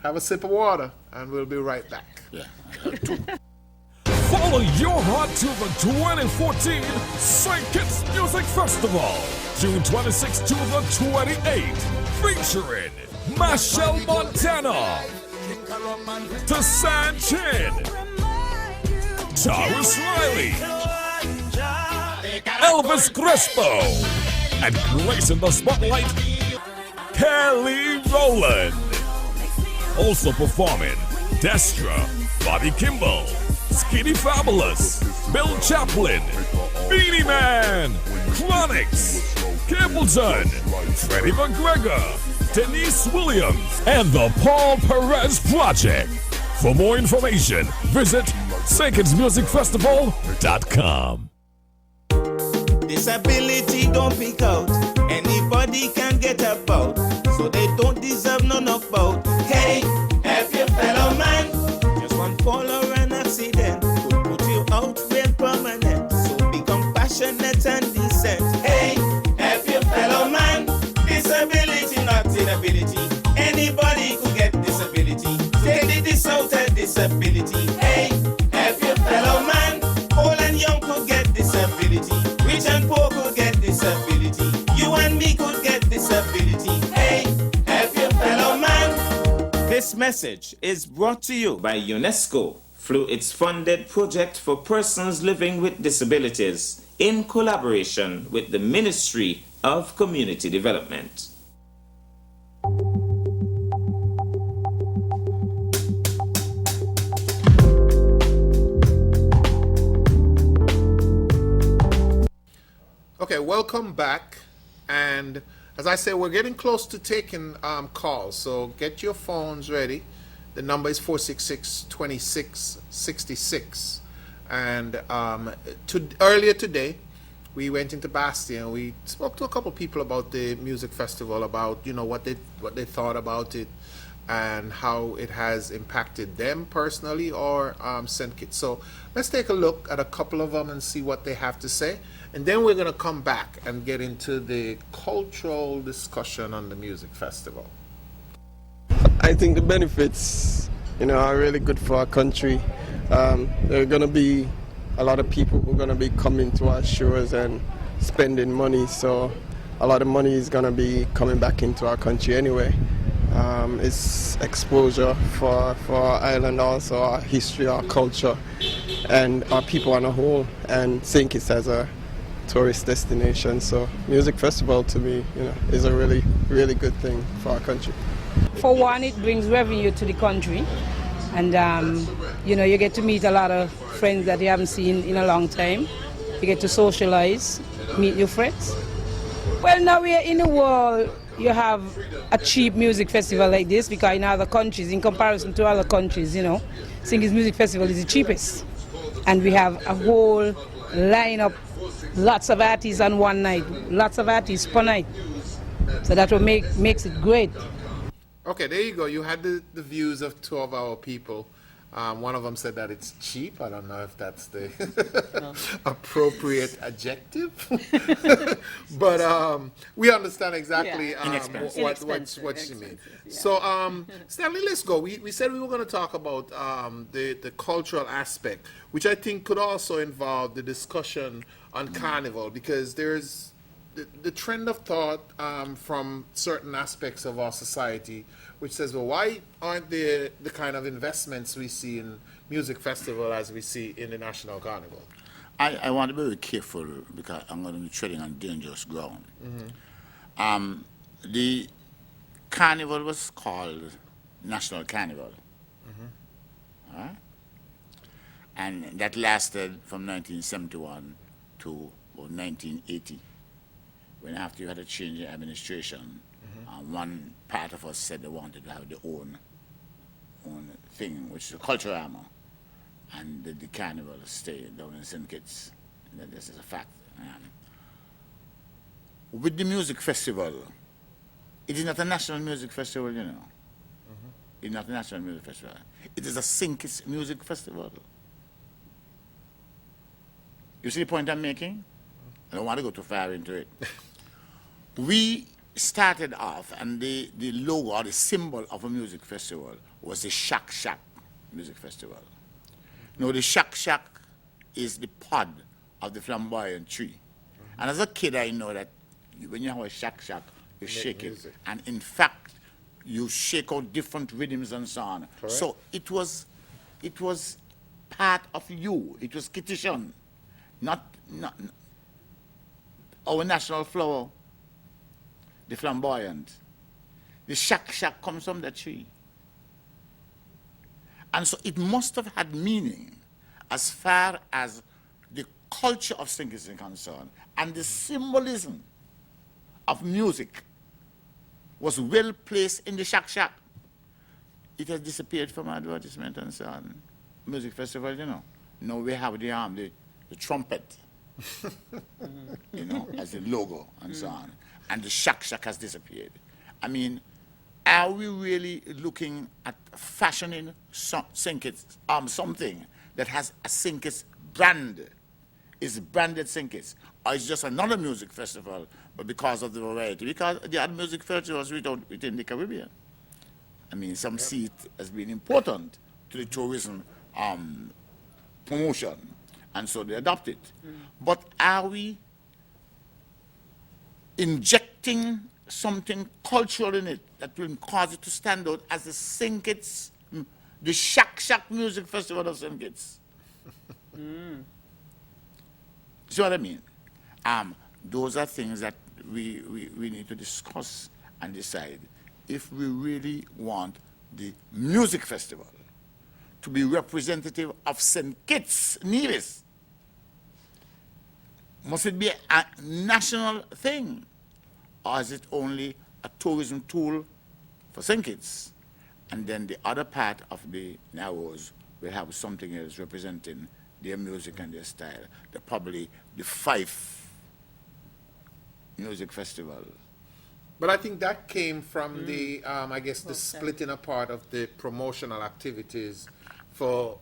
have a sip of water, and we'll be right back. Follow your heart to the 2014 St. Kitts Music Festival, June 26th to the 28th, featuring Machel Montana, Tasan Chin, Taurus Riley, Elvis Crespo, and gracing the spotlight, Kelly Rowland. Also performing Destra, Bobby Kimball, Skinny Fabulous, Bill Chaplin, Beanie Man, Chronix, Campbellton, Freddie McGregor, Denise Williams, and the Paul Perez Project. For more information, visit StKittsMusicFestival.com. Disability don't pick out. Anybody can get about. So they don't deserve none of both. Hey, help your fellow man. Just one phone message is brought to you by UNESCO through its funded project for persons living with disabilities in collaboration with the Ministry of Community Development. Okay, welcome back. And as I said, we're getting close to taking calls, so get your phones ready. The number is 466-2666. And earlier today, we went into Bastia and we spoke to a couple people about the music festival, about what they thought about it and how it has impacted them personally or St. Kitts. So let's take a look at a couple of them and see what they have to say. And then we're going to come back and get into the cultural discussion on the music festival. I think the benefits, are really good for our country. There are going to be a lot of people who are going to be coming to our shows and spending money, so a lot of money is going to be coming back into our country anyway. It's exposure for our island, also our history, our culture, and our people on a whole, and St. Kitts as a tourist destination. So music festival to me, is a really, really good thing for our country. For one, it brings revenue to the country, and you get to meet a lot of friends that you haven't seen in a long time. You get to socialize, meet new friends. Well, now we are in a world, you have a cheap music festival like this, because in other countries, in comparison to other countries, St. Kitts Music Festival is the cheapest. And we have a whole lineup, lots of artists on one night, lots of artists per night. So that what makes it great. Okay, there you go. You had the views of two of our people. One of them said that it's cheap. I don't know if that's the appropriate adjective. But we understand exactly what she means. Yeah. So, Stanley, let's go. We said we were going to talk about the cultural aspect, which I think could also involve the discussion on Carnival, because there's the trend of thought from certain aspects of our society, which says, well, why aren't there the kind of investments we see in music festival as we see in the National Carnival? I want to be very careful because I'm going to be treading on dangerous ground. Mm-hmm. The carnival was called National Carnival. Mm-hmm. All right? And that lasted from 1971 to 1980. When after you had a change in administration, one part of us said they wanted to have their own thing, which is the cultural armor, and the carnival stayed down in St. Kitts. This is a fact. With the music festival, it is not a national music festival, It's not a national music festival. It is a St. Kitts music festival. You see the point I'm making? I don't want to go too far into it. We started off, and the logo or the symbol of a music festival was the Shack Shack Music Festival. Now, the Shack Shack is the pod of the flamboyant tree. Mm-hmm. And as a kid, I know that when you have a Shack Shack, you shake it. And in fact, you shake out different rhythms and so on. Correct. So it was part of you. It was Kittian, not our national flower. The flamboyant. The Shack Shack comes from the tree. And so it must have had meaning as far as the culture of St. Kitts is concerned, and the symbolism of music was well placed in the Shack Shack. It has disappeared from advertisement and so on. Music festival, Now we have the trumpet, as the logo and so on. And the Shack Shack has disappeared. I mean, are we really looking at fashioning St. Kitts, something that has a St. Kitts brand, is branded St. Kitts, or it's just another music festival, but because of the variety? Because the other music festivals within the Caribbean. I mean, some see it as being important to the tourism promotion, and so they adopt it. But are we injecting something cultural in it that will cause it to stand out as the St. Kitts, the Shack Shack Music Festival of St. Kitts. See what I mean? Those are things that we need to discuss and decide if we really want the music festival to be representative of St. Kitts, Nevis. Must it be a national thing, or is it only a tourism tool for St. Kitts? And then the other part of the Narrows will have something else representing their music and their style. Probably the Fife Music Festival. But I think that came from the, I guess, the splitting apart of the promotional activities for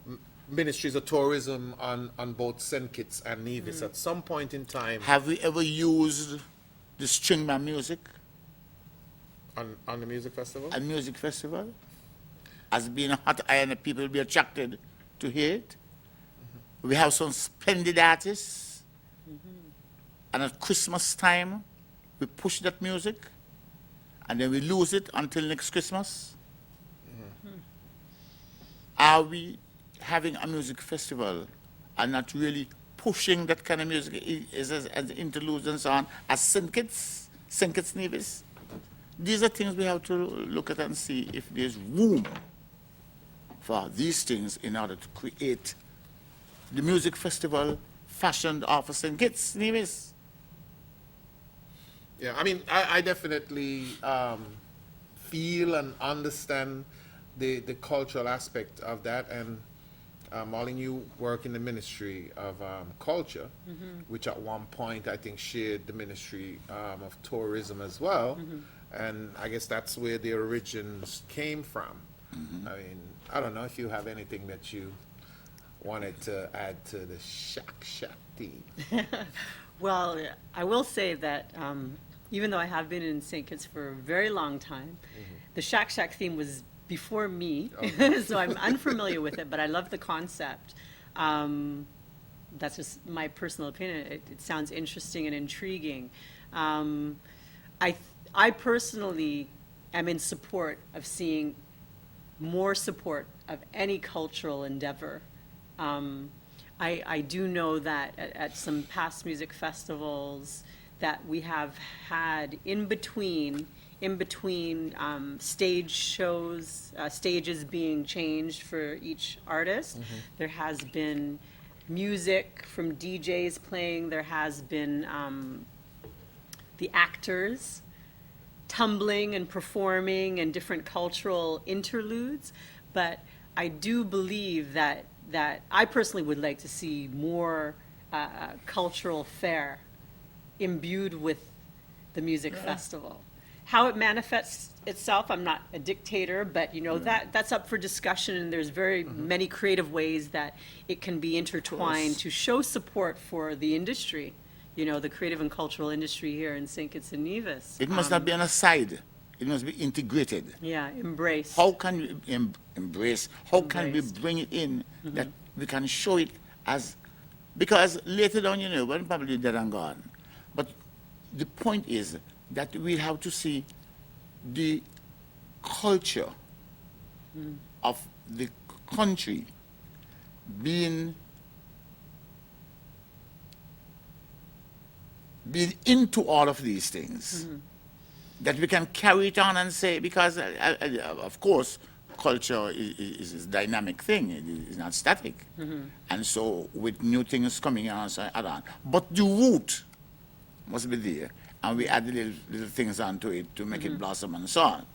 ministries of tourism on both St. Kitts and Nevis at some point in time. Have we ever used the string band music? On the music festival? A music festival? As being a hot iron that people will be attracted to hear it. We have some splendid artists. And at Christmas time, we push that music. And then we lose it until next Christmas. Are we having a music festival and not really pushing that kind of music as interludes and so on as St. Kitts Nevis? These are things we have to look at and see if there's room for these things in order to create the music festival fashioned after St. Kitts Nevis. Yeah, I mean, I definitely feel and understand the cultural aspect of that. And Marlene, you work in the Ministry of Culture, which at one point I think shared the Ministry of Tourism as well. And I guess that's where the origins came from. I mean, I don't know if you have anything that you wanted to add to the Shack Shack theme. Well, I will say that even though I have been in St. Kitts for a very long time, the Shack Shack theme was before me, so I'm unfamiliar with it, but I love the concept. That's just my personal opinion. It sounds interesting and intriguing. I personally am in support of seeing more support of any cultural endeavor. I do know that at some past music festivals that we have had in between stage shows, stages being changed for each artist. There has been music from DJs playing. There has been the actors tumbling and performing and different cultural interludes. But I do believe that I personally would like to see more cultural fare imbued with the music festival. How it manifests itself, I'm not a dictator, but that's up for discussion, and there's very many creative ways that it can be intertwined to show support for the industry, the creative and cultural industry here in St. Kitts and Nevis. It must not be on a side. It must be integrated. Yeah, embrace. How can we embrace? How can we bring it in that we can show it as, because later down, we're probably dead and gone. But the point is that we have to see the culture of the country being into all of these things. That we can carry it on and say, because of course culture is a dynamic thing, it is not static. And so with new things coming on, so on. But the root must be there, and we add little things onto it to make it blossom and so on.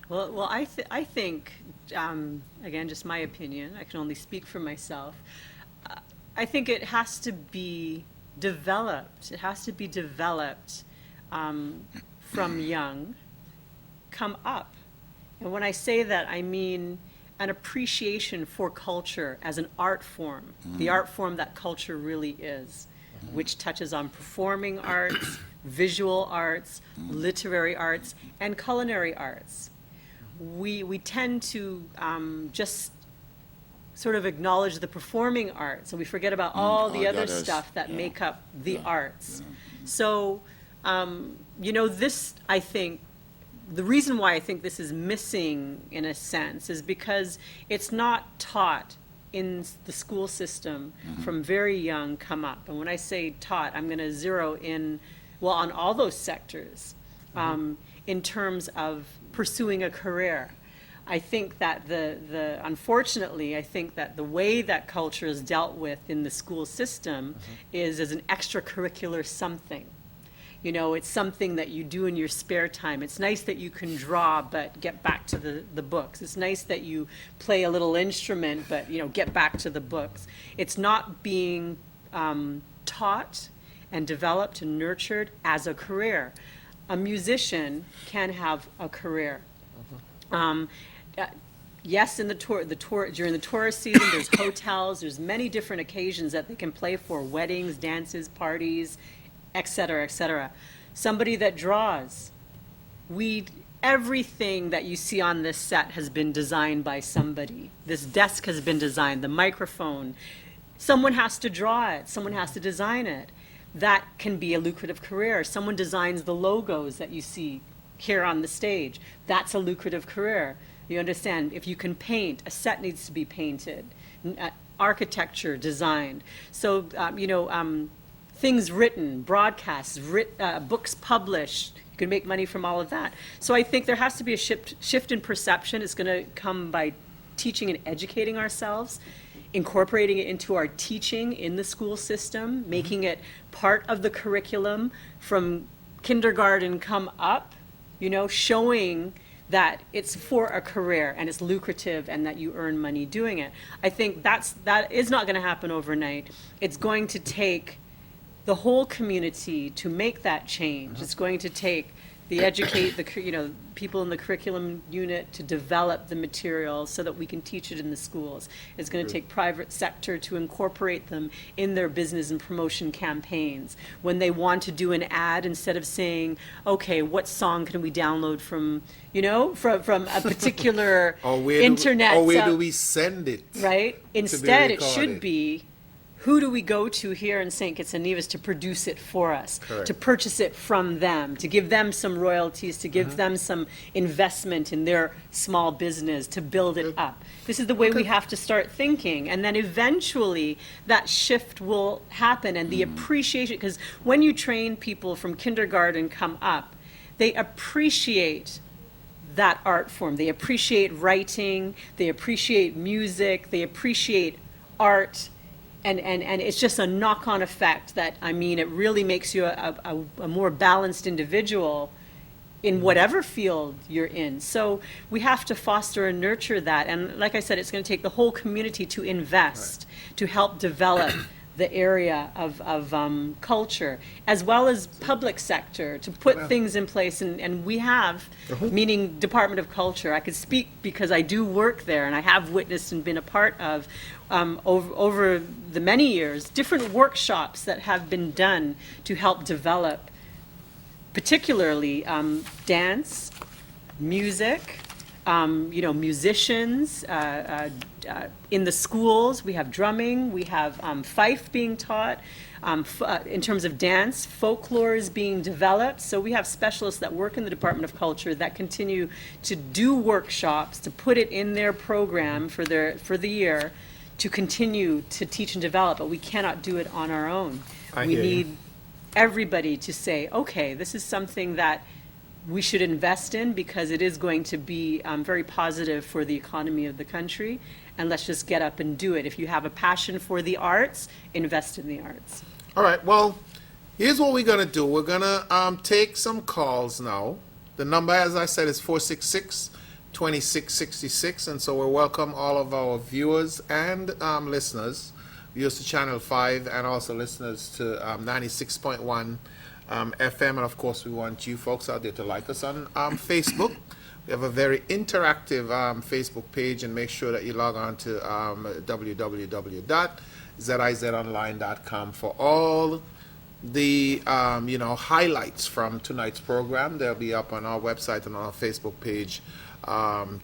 Well, I think, again, just my opinion, I can only speak for myself. I think it has to be developed. It has to be developed from young, come up. And when I say that, I mean an appreciation for culture as an art form, the art form that culture really is, which touches on performing arts, visual arts, literary arts, and culinary arts. We tend to just sort of acknowledge the performing arts, and we forget about all the other stuff that make up the arts. So This, I think, the reason why I think this is missing, in a sense, is because it's not taught in the school system from very young come up. And when I say taught, I'm going to zero in, well, on all those sectors in terms of pursuing a career. I think that unfortunately, I think that the way that culture is dealt with in the school system is as an extracurricular something. It's something that you do in your spare time. It's nice that you can draw, but get back to the books. It's nice that you play a little instrument, but, get back to the books. It's not being taught and developed and nurtured as a career. A musician can have a career. Yes, in the tour during the tourist season, there's hotels, there's many different occasions that they can play for: weddings, dances, parties, et cetera, et cetera. Somebody that draws, everything that you see on this set has been designed by somebody. This desk has been designed, the microphone. Someone has to draw it, someone has to design it. That can be a lucrative career. Someone designs the logos that you see here on the stage. That's a lucrative career. You understand? If you can paint, a set needs to be painted. Architecture, designed. So, things written, broadcasts, books published. You can make money from all of that. So I think there has to be a shift in perception. It's going to come by teaching and educating ourselves, incorporating it into our teaching in the school system, making it part of the curriculum from kindergarten come up, showing that it's for a career and it's lucrative and that you earn money doing it. I think that is not going to happen overnight. It's going to take the whole community to make that change. It's going to take the people in the curriculum unit to develop the material so that we can teach it in the schools. It's going to take private sector to incorporate them in their business and promotion campaigns. When they want to do an ad, instead of saying, okay, what song can we download from a particular internet. Where do we send it? Right? Instead, it should be, who do we go to here in St. Kitts and Nevis to produce it for us, to purchase it from them, to give them some royalties, to give them some investment in their small business, to build it up. This is the way we have to start thinking. And then eventually that shift will happen, and the appreciation, because when you train people from kindergarten come up, they appreciate that art form. They appreciate writing, they appreciate music, they appreciate art. And it's just a knock-on effect that, it really makes you a more balanced individual in whatever field you're in. So we have to foster and nurture that. And like I said, it's going to take the whole community to invest, to help develop the area of culture, as well as public sector, to put things in place. And we have, meaning Department of Culture, I could speak because I do work there, and I have witnessed and been a part of, over the many years, different workshops that have been done to help develop, particularly dance, music, musicians, in the schools. We have drumming, we have fife being taught. In terms of dance, folklore is being developed. So we have specialists that work in the Department of Culture that continue to do workshops, to put it in their program for the year, to continue to teach and develop, but we cannot do it on our own. We need everybody to say, okay, this is something that we should invest in because it is going to be very positive for the economy of the country, and let's just get up and do it. If you have a passion for the arts, invest in the arts. All right, well, here's what we're going to do. We're going to take some calls now. The number, as I said, is 466-2666, and so we welcome all of our viewers and listeners, viewers to Channel 5, and also listeners to 96.1 FM, and of course we want you folks out there to like us on Facebook. We have a very interactive Facebook page, and make sure that you log on to www.zizonline.com for all the highlights from tonight's program. They'll be up on our website and on our Facebook page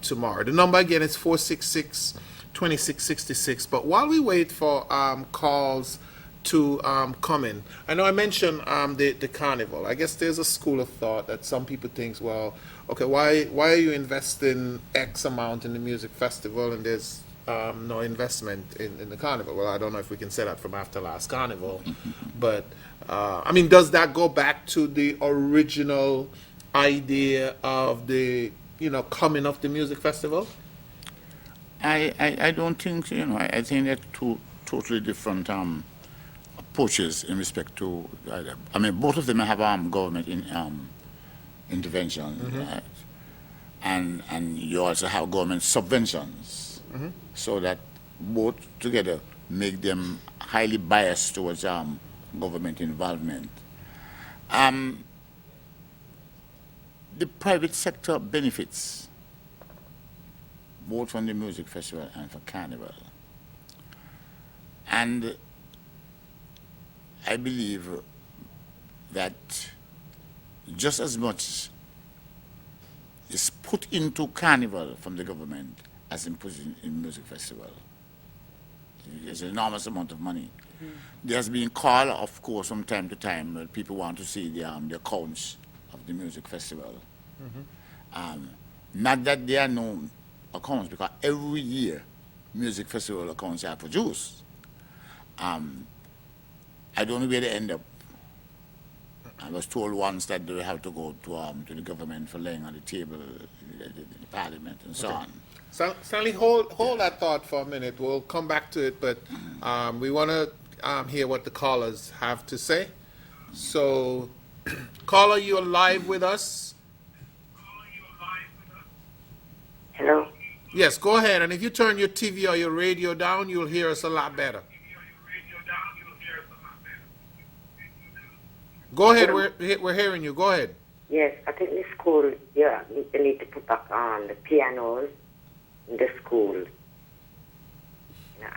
tomorrow. The number again is 466-2666. But while we wait for calls to come in. I know I mentioned the carnival. I guess there's a school of thought that some people think, well, okay, why are you investing X amount in the music festival and there's no investment in the carnival? Well, I don't know if we can say that from after last carnival, but I mean, does that go back to the original idea of the coming of the music festival? I don't think, I think they're two totally different approaches in respect to, I mean, both of them have government intervention, right? And you also have government subventions, so that both together make them highly biased towards government involvement. The private sector benefits both from the music festival and for carnival. And I believe that just as much is put into carnival from the government as in put in music festival. There's an enormous amount of money. There's been call, of course, from time to time, when people want to see the accounts of the music festival. Not that there are no accounts, because every year music festival accounts are produced. I don't know where they end up. I was told once that they have to go to the government for laying on the table, the parliament, and so on. Stanley, hold that thought for a minute. We'll come back to it, but we want to hear what the callers have to say. So, caller, you're live with us. Hello? Yes, go ahead. And if you turn your TV or your radio down, you'll hear us a lot better. Go ahead, we're hearing you. Go ahead. Yes, I think the school, they need to put back on the pianos in the school.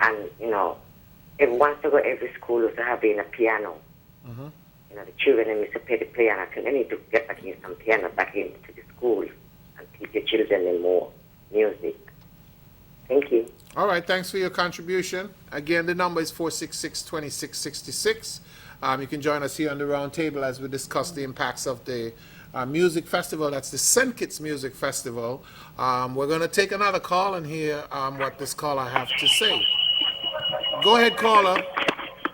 And, once to go every school is having a piano. The children need to play the piano. I think they need to get back in some piano back into the schools and teach the children in more music. Thank you. All right, thanks for your contribution. Again, the number is 466-2666. You can join us here on the round table as we discuss the impacts of the music festival. That's the St. Kitts Music Festival. We're going to take another call and hear what this caller has to say. Go ahead, caller.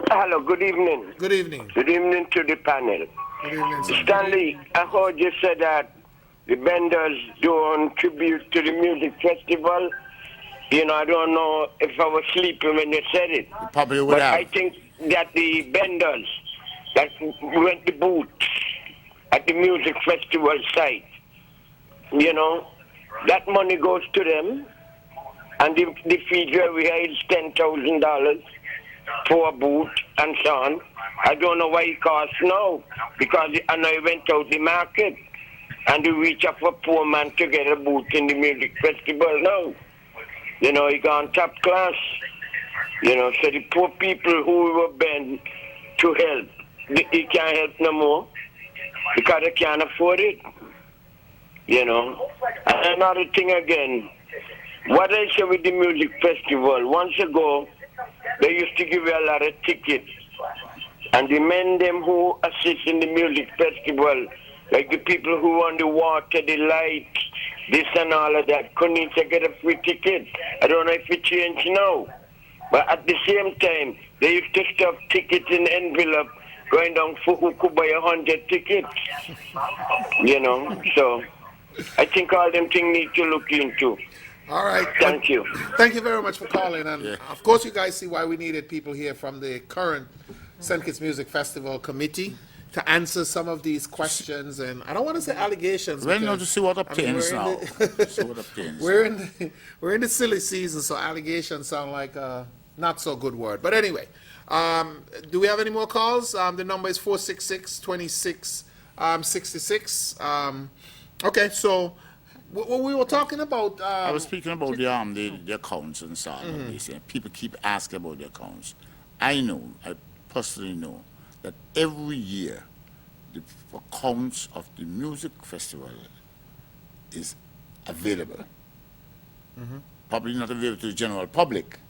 Hello, good evening. Good evening. Good evening to the panel. Good evening, sir. Stanley, I heard you say that the vendors don't tribute to the music festival. I don't know if I was sleeping when you said it. Probably would but have. I think that the vendors that went to booth at the music festival site, that money goes to them, and the fee we hear is $10,000 for a booth and so on. I don't know why it costs now, because I know it went out the market, and we reach out for poor man to get a booth in the music festival now. He gone top class. So the poor people who were bent to help, he can't help no more because they can't afford it. And another thing again, what I say with the music festival, once ago, they used to give you a lot of tickets. And the men them who assist in the music festival, like the people who on the water, the lights, this and all of that, couldn't even get a free ticket. I don't know if it changed now. But at the same time, they used to stuff tickets in envelope, going down for who could buy 100 tickets. So I think all them things need to look into. All right. Thank you. Thank you very much for calling. And of course, you guys see why we needed people here from the current St. Kitts Music Festival Committee to answer some of these questions. And I don't want to say allegations. Well, no, to see what obtains now. See what obtains. We're in the silly season, so allegations sound like a not so good word. But anyway, do we have any more calls? The number is 466-2666. Okay, so we were talking about. I was speaking about the accounts and so on. People keep asking about the accounts. I personally know that every year the accounts of the music festival is available. Probably not available to the general public,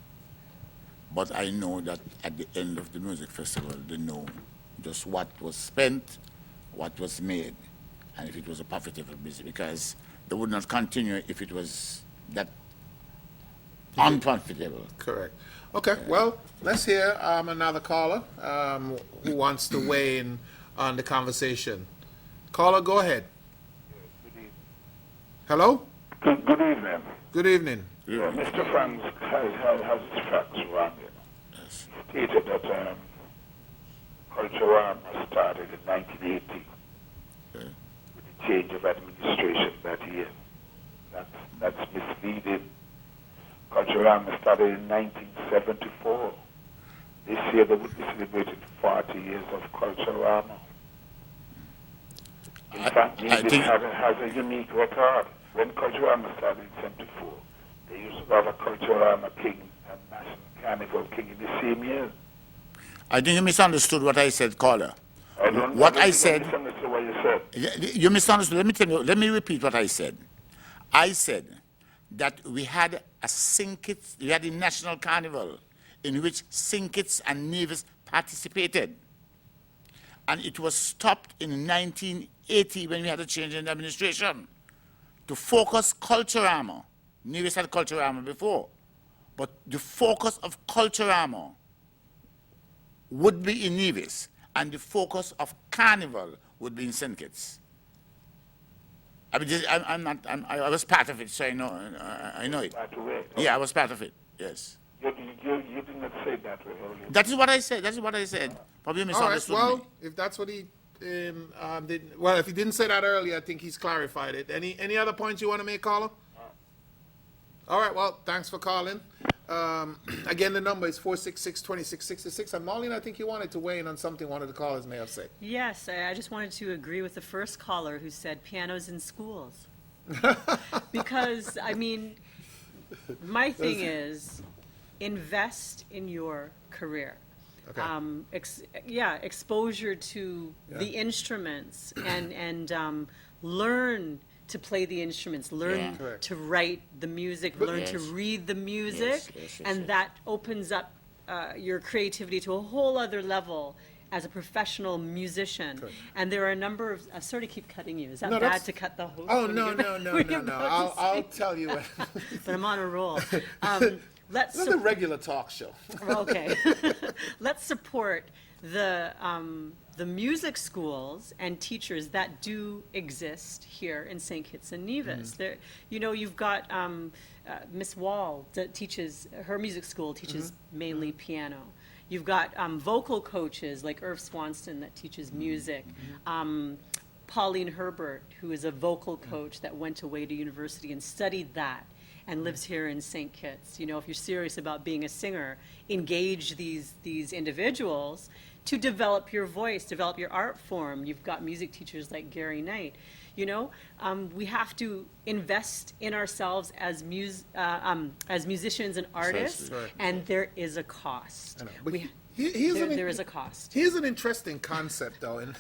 But I know that at the end of the music festival, they know just what was spent, what was made, and if it was a profitable business, because they would not continue if it was that unprofitable. Correct. Okay, well, let's hear another caller who wants to weigh in on the conversation. Caller, go ahead. Hello? Good evening. Good evening. Yeah, Mr. Franz has his facts wrong. Yes. He stated that Culturama started in 1980 with the change of administration that year. That's misleading. Culturama started in 1974. This year they would be celebrating 40 years of Culturama. In fact, music has a unique record. When Culturama started in 74, they used to have a Culturama King and National Carnival King in the same year. I think you misunderstood what I said, caller. I said. Misunderstood what you said. You misunderstood. Let me tell you. Let me repeat what I said. I said that we had a National Carnival in which St. Kitts and Nevis participated. And it was stopped in 1980 when we had a change in the administration to focus Culturama. Nevis had Culturama before, but the focus of Culturama would be in Nevis, and the focus of Carnival would be in St. Kitts. I was part of it, so I know it. Yeah, I was part of it. Yes. You did not say that way earlier. That is what I said. That is what I said. Probably misunderstood me. Well, if that's what he if he didn't say that earlier, I think he's clarified it. Any other points you want to make, caller? All right. Well, thanks for calling. Again, the number is 466-2666. And Marlene, I think you wanted to weigh in on something one of the callers may have said. Yes, I just wanted to agree with the first caller who said pianos in schools. Because, I mean, my thing is invest in your career. Okay. Exposure to the instruments and learn to play the instruments, learn to write the music, learn to read the music, and that opens up your creativity to a whole other level as a professional musician. And there are a number of, I sort of keep cutting you. Is that bad to cut the host? Oh, no. I'll tell you. But I'm on a roll. This is a regular talk show. Okay. Let's support the music schools and teachers that do exist here in St. Kitts and Nevis. There, you've got Miss Wall that teaches, her music school teaches mainly piano. You've got vocal coaches like Irv Swanston that teaches music. Pauline Herbert, who is a vocal coach that went away to university and studied that and lives here in St. Kitts. If you're serious about being a singer, engage these individuals to develop your voice, develop your art form. You've got music teachers like Gary Knight. We have to invest in ourselves as musicians and artists, and there is a cost. There is a cost. Here's an interesting concept, though. In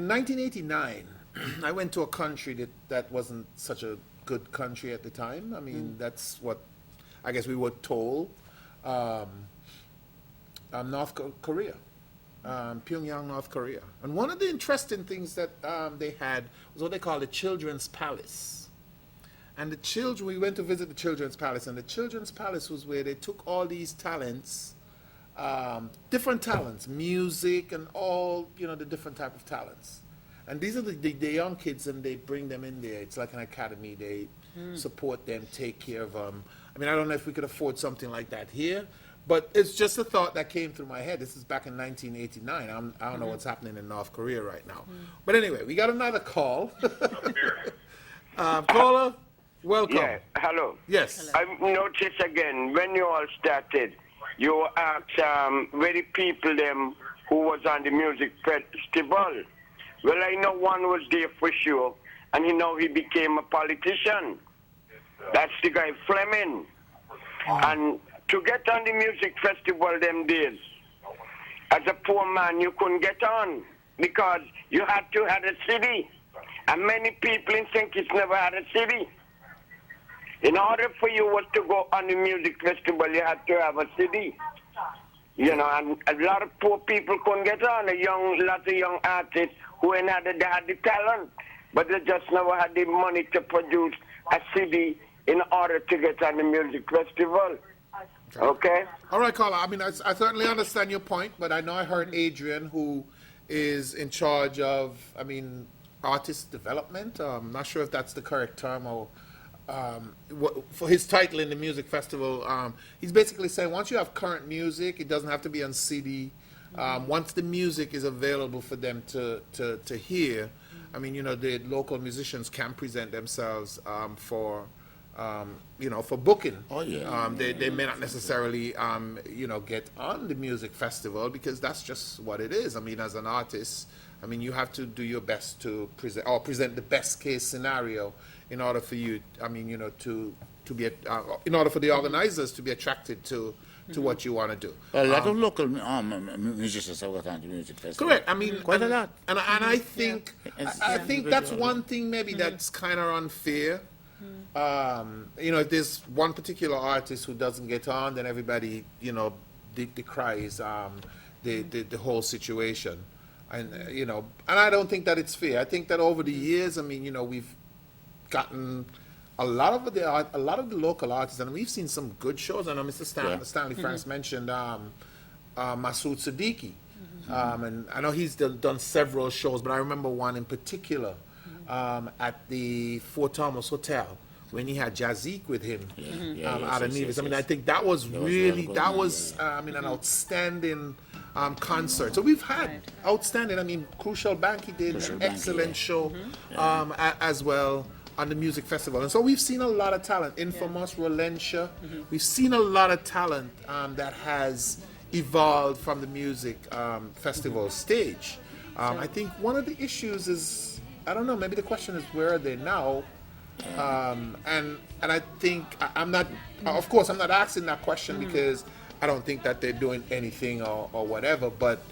1989, I went to a country that wasn't such a good country at the time. I mean, that's what I guess we were told. North Korea. Pyongyang, North Korea. And one of the interesting things that they had was what they call the Children's Palace. And we went to visit the Children's Palace, and the Children's Palace was where they took all these talents, different talents, music and all, the different type of talents. And these are the young kids, and they bring them in there. It's like an academy. They support them, take care of them. I mean, I don't know if we could afford something like that here, but it's just a thought that came through my head. This is back in 1989. I don't know what's happening in North Korea right now. But anyway, we got another call. Caller, welcome. Yeah, hello. Yes. I noticed again, when you all started, you asked where the people them who was on the music festival. Well, I know one was there for sure, and he became a politician. That's the guy Fleming. And to get on the music festival them days, as a poor man, you couldn't get on because you had to have a city. And many people in St. Kitts never had a city. In order for you was to go on the music festival, you had to have a CD. You know, and a lot of poor people couldn't get on. Lots of young artists who they had the talent, but they just never had the money to produce a CD in order to get on the music festival. Okay? All right, Carla. I mean, I certainly understand your point, but I know I heard Adrian, who is in charge of, artist development. I'm not sure if that's the correct term or for his title in the music festival. He's basically saying once you have current music, it doesn't have to be on CD. Once the music is available for them to hear, the local musicians can present themselves for booking. Oh, yeah. They may not necessarily, get on the music festival because that's just what it is. As an artist, you have to do your best to present the best case scenario in order for you, to be, in order for the organizers to be attracted to what you want to do. A lot of local musicians have got on the music festival. Correct. Quite a lot. And I think, I think that's one thing maybe that's kind of unfair. If there's one particular artist who doesn't get on, then everybody, decries the whole situation. And, and I don't think that it's fair. I think that over the years, we've gotten a lot of the local artists, and we've seen some good shows. I know Mr. Stanley Franks mentioned Masood Siddiqui. And I know he's done several shows, but I remember one in particular at the Fort Thomas Hotel, when he had Jazik with him out of Nevis. I think that was really, an outstanding concert. So we've had outstanding, Crucial Banky did an excellent show as well on the music festival. And so we've seen a lot of talent. Infamous, Rolentia. We've seen a lot of talent that has evolved from the music festival stage. I think one of the issues is, I don't know, maybe the question is where are they now? And I think I'm not asking that question because I don't think that they're doing anything or whatever, but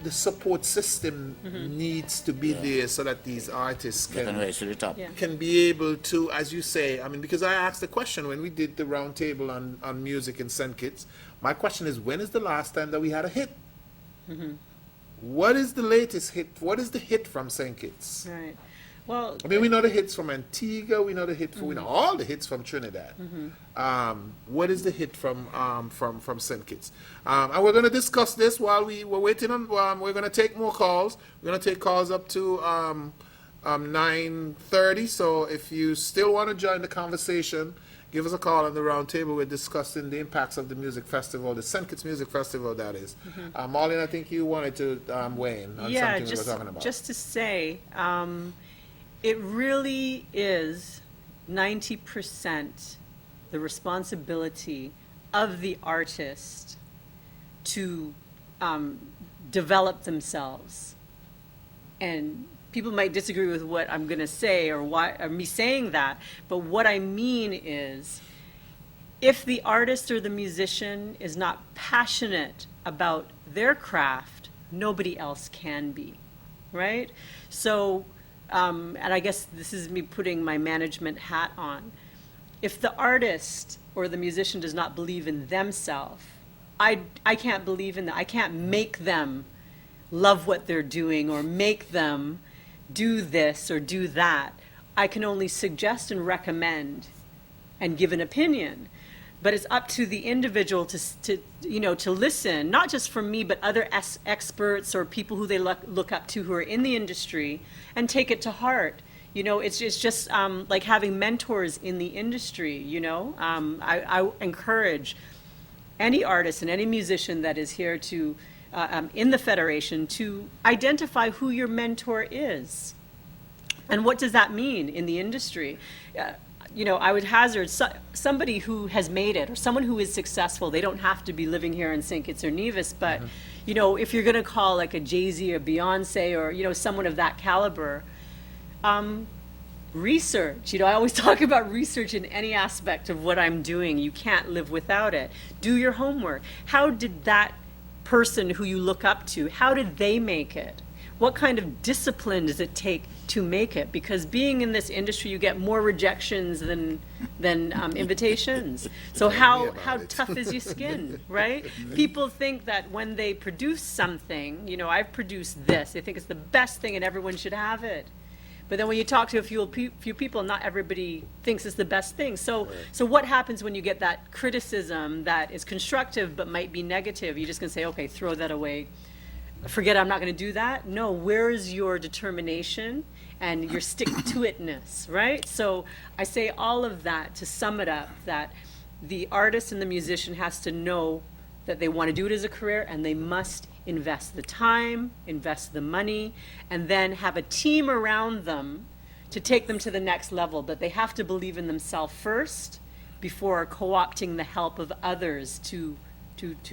the support system needs to be there so that these artists can be able to, as you say, because I asked the question when we did the roundtable on music in St. Kitts. My question is, when is the last time that we had a hit? What is the latest hit? What is the hit from St. Kitts? Right. Well, we know the hits from Antigua. We know the hit. We know all the hits from Trinidad. What is the hit from St. Kitts? And we're going to discuss this while we're waiting on. We're going to take more calls. We're going to take calls up to 9:30. So if you still want to join the conversation, give us a call on the round table. We're discussing the impacts of the music festival, the St. Kitts Music Festival, that is. Marlene, I think you wanted to weigh in on something we were talking about. Just to say. It really is 90% the responsibility of the artist to develop themselves. And people might disagree with what I'm going to say or me saying that, but what I mean is if the artist or the musician is not passionate about their craft, nobody else can be, right? So and I guess this is me putting my management hat on. If the artist or the musician does not believe in themselves, I can't believe in that. I can't make them love what they're doing or make them do this or do that. I can only suggest and recommend and give an opinion. But it's up to the individual to listen, not just from me, but other experts or people who they look up to who are in the industry, and take it to heart. It's just like having mentors in the industry. I encourage any artist and any musician that is here to in the Federation to identify who your mentor is, and what does that mean in the industry. I would hazard somebody who has made it or someone who is successful. They don't have to be living here in St. Kitts or Nevis, but, if you're going to call like a Jay-Z or Beyonce or, someone of that caliber, research. I always talk about research in any aspect of what I'm doing. You can't live without it. Do your homework. How did that person who you look up to, how did they make it? what kind of discipline does it take to make it? Because being in this industry, you get more rejections than invitations. So how tough is your skin, right? People think that when they produce something, you know, I've produced this, they think it's the best thing and everyone should have it. But then when you talk to a few people, not everybody thinks it's the best thing. So what happens when you get that criticism that is constructive but might be negative? You're just going to say, okay, throw that away. Forget I'm not going to do that. No, where is your determination and your stick-to-itness, right? So I say all of that to sum it up, that the artist and the musician has to know that they want to do it as a career, and they must invest the time, invest the money, and then have a team around them to take them to the next level. But they have to believe in themselves first before co-opting the help of others to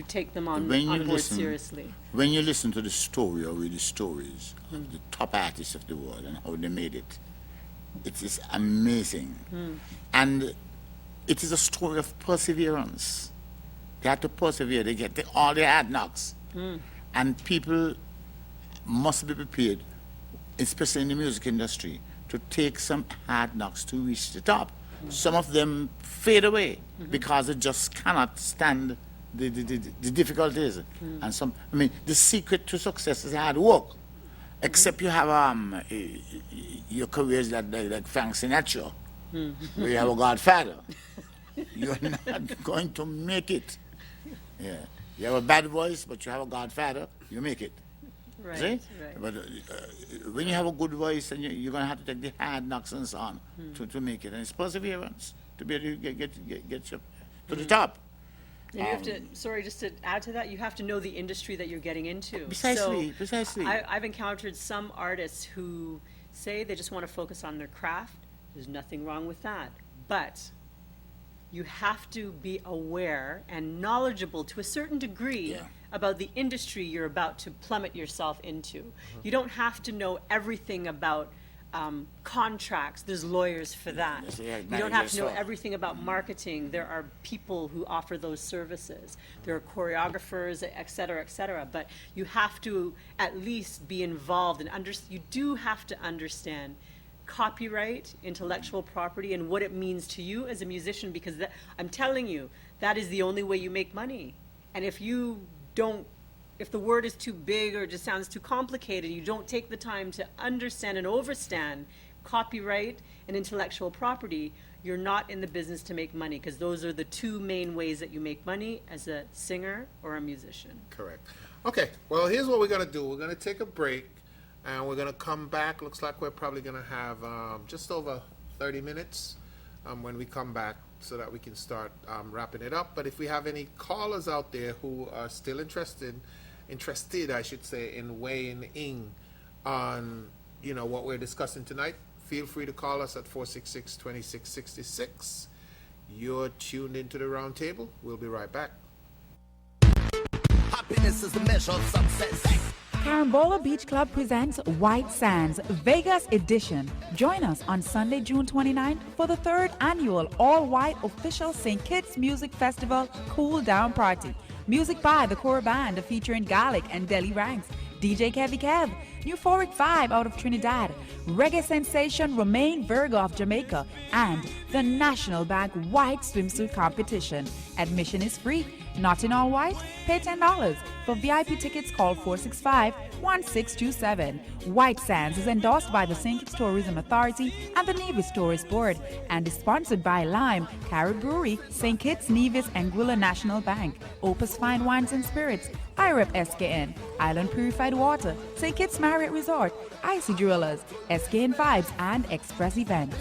take them on board seriously. When you listen to the story or read the stories of the top artists of the world and how they made it, it is amazing. And it is a story of perseverance. They had to persevere. They get all their hard knocks. And people must be prepared, especially in the music industry, to take some hard knocks to reach the top. Some of them fade away because they just cannot stand the difficulties. And some, I mean, the secret to success is hard work. Except you have your careers like Frank Sinatra, where you have a godfather. You're not going to make it. Yeah, you have a bad voice, but you have a godfather, you make it. Right, See? right. But when you have a good voice, and you're going to have to take the hard knocks and so on to make it. And it's perseverance to be able to get you to the top. And you have to, sorry, just to add to that, you have to know the industry that you're getting into. Precisely, So precisely. I've encountered some artists who say they just want to focus on their craft. There's nothing wrong with that. But you have to be aware and knowledgeable to a certain degree about the industry you're about to plummet yourself into. You don't have to know everything about contracts. There's lawyers for that. You don't have to know everything about marketing. There are people who offer those services. There are choreographers, et cetera, but you have to at least be involved and you do have to understand copyright, intellectual property, and what it means to you as a musician, because I'm telling you, that is the only way you make money. And if the word is too big or just sounds too complicated, you don't take the time to understand and overstand copyright and intellectual property, you're not in the business to make money, because those are the two main ways that you make money as a singer or a musician. Correct. Okay, well, here's what we're going to do. We're going to take a break, and we're going to come back. Looks like we're probably going to have just over 30 minutes when we come back, so that we can start wrapping it up. But if we have any callers out there who are still interested, I should say, in weighing in on, you know, what we're discussing tonight, feel free to call us at 466-2666. You're tuned into the round table. We'll be right back. Happiness is the measure of success. Carambola Beach Club presents White Sands Vegas Edition. Join us on Sunday, June 29th for the 3rd annual all-white official St. Kitts Music Festival Cool Down Party. Music by the core band featuring Gallic and Deli Ranks, DJ Kevy Kev, Euphoric Vibe out of Trinidad, reggae sensation Romain Virgo of Jamaica, and the National Bank White Swimsuit Competition. Admission is free. Not in all white? Pay $10. For VIP tickets, call 465-1627. White Sands is endorsed by the St. Kitts Tourism Authority and the Nevis Tourist Board, and is sponsored by Lime, Carrot Brewery, St. Kitts, Nevis, Anguilla National Bank, Opus Fine Wines and Spirits, IREP SKN, Island Purified Water, St. Kitts Marriott Resort, Icy Jewelers, SKN Vibes, and Express Events.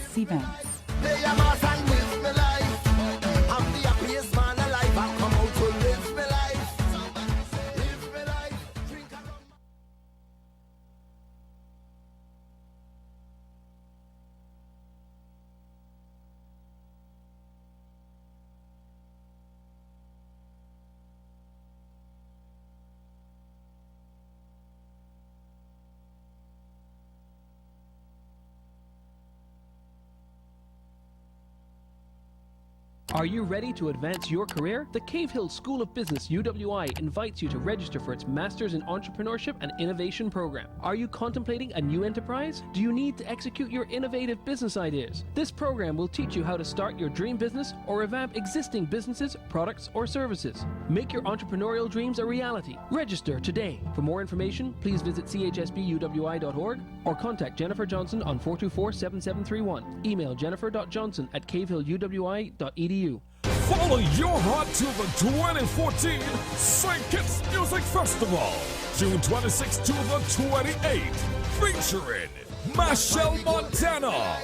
Are you ready to advance your career? The Cave Hill School of Business UWI invites you to register for its Masters in Entrepreneurship and Innovation program. Are you contemplating a new enterprise? Do you need to execute your innovative business ideas? This program will teach you how to start your dream business or revamp existing businesses, products, or services. Make your entrepreneurial dreams a reality. Register today. For more information, please visit chsbuwi.org or contact Jennifer Johnson on 424-7731. Email jennifer.johnson@cavehilluwi.edu. Follow your heart to the 2014 St. Kitts Music Festival, June 26th to the 28th, featuring Machel Montana,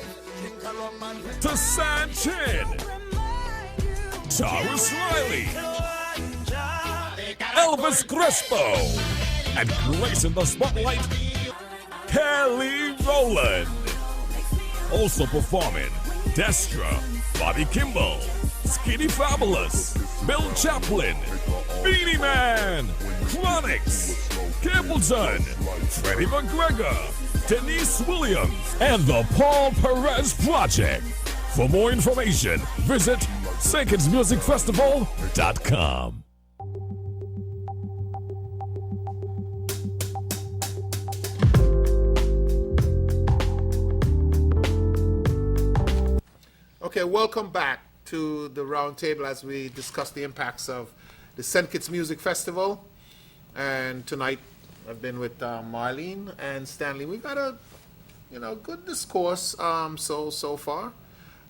Tasan Chin, Taurus Riley, Elvis Crespo, and gracing the spotlight, Kelly Rowland. Also performing Destra, Bobby Kimball, Skinny Fabulous, Bill Chaplin, Beanie Man, Chronix, Capleton, Freddie McGregor, Denise Williams, and the Paul Perez Project. For more information, visit StKidsMusicFestival.com. Okay, welcome back to the round table as we discuss the impacts of the St. Kitts Music Festival. And tonight I've been with Marlene and Stanley. We've had a good discourse so far.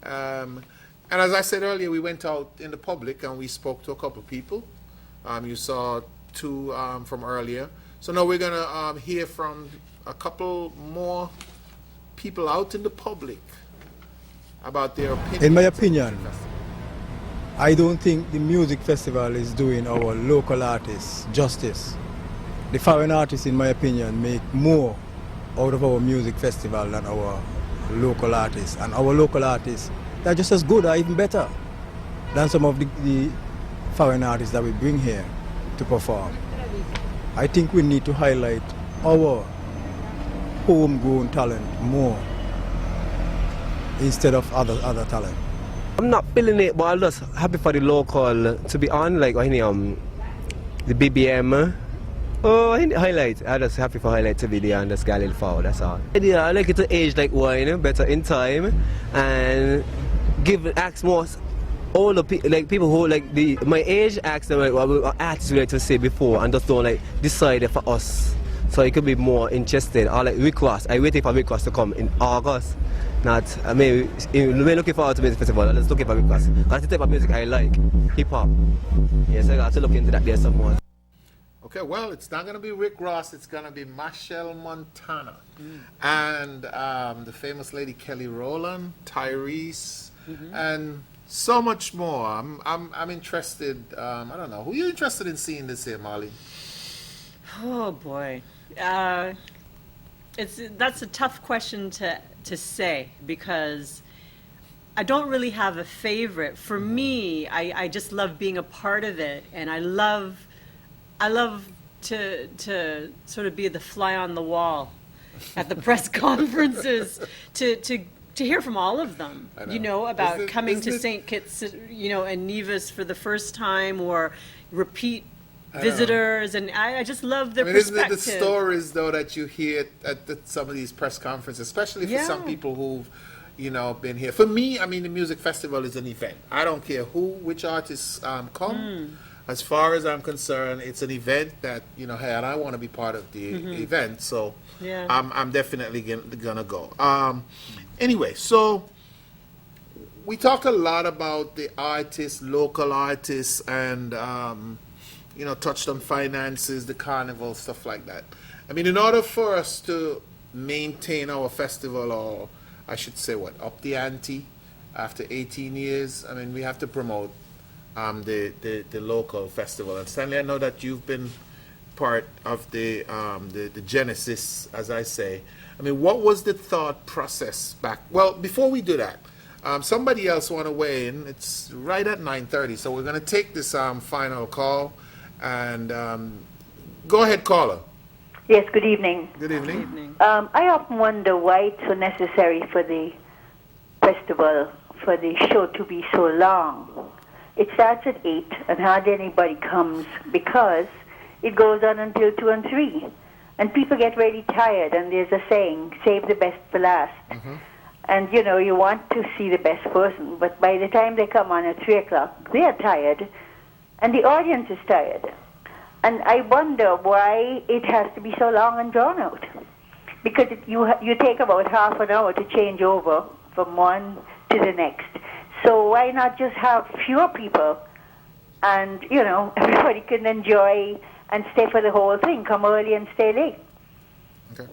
And as I said earlier, we went out in the public and we spoke to a couple of people. You saw two from earlier. So now we're going to hear from a couple more people out in the public about their opinion. In my opinion, I don't think the music festival is doing our local artists justice. The foreign artists, in my opinion, make more out of our music festival than our local artists. And our local artists, they're just as good or even better than some of the foreign artists that we bring here to perform. I think we need to highlight our homegrown talent more instead of other talent. I'm not feeling it, but I'm just happy for the local to be on, like the BBM. Oh, highlight. I'm just happy for highlight to be there and just Galil forward, that's all. Yeah, I like it to age like wine, better in time, and ask more older people, like people who my age, ask them like what artists we like to say before, and just don't decide for us. So it could be more interested. Or Rick Ross. I'm waiting for Rick Ross to come in August. Maybe looking forward to music festival. Let's looking for Rick Ross. That's the type of music I like, hip hop. Yes, I got to look into that there some more. Okay, well, it's not going to be Rick Ross. It's going to be Machel Montana, and the famous lady Kelly Rowland, Tyrese, and so much more. I'm interested. I don't know. Who are you interested in seeing this here, Molly? Oh boy, that's a tough question to say because I don't really have a favorite. For me, I just love being a part of it, and I love to sort of be the fly on the wall at the press conferences to hear from all of them, about coming to St. Kitts, and Nevis for the first time or repeat visitors, and I just love their perspective. Isn't it the stories, though, that you hear at some of these press conferences, especially for some people who've, been here. For me, the music festival is an event. I don't care which artists come. As far as I'm concerned, it's an event that, hey, and I want to be part of the event, so I'm definitely gonna go. Anyway, so we talked a lot about the artists, local artists, and touched on finances, the carnival, stuff like that. In order for us to maintain our festival, or I should say up the ante after 18 years, we have to promote the local festival. And Stanley, I know that you've been part of the genesis, as I say. What was the thought process back? Well, before we do that, somebody else want to weigh in. It's right at 9:30, so we're going to take this final call. And go ahead, caller. Yes, good evening. Good evening. I often wonder why it's so necessary for the festival, for the show to be so long. it starts at 8 and hardly anybody comes because it goes on until 2 and 3. And people get really tired, and there's a saying, save the best for last. And, you know, you want to see the best person, but by the time they come on at 3 o'clock, they are tired, and the audience is tired. And I wonder why it has to be so long and drawn out. Because you take about half an hour to change over from one to the next. So why not just have fewer people and, you know, everybody can enjoy and stay for the whole thing, come early and stay late. Okay.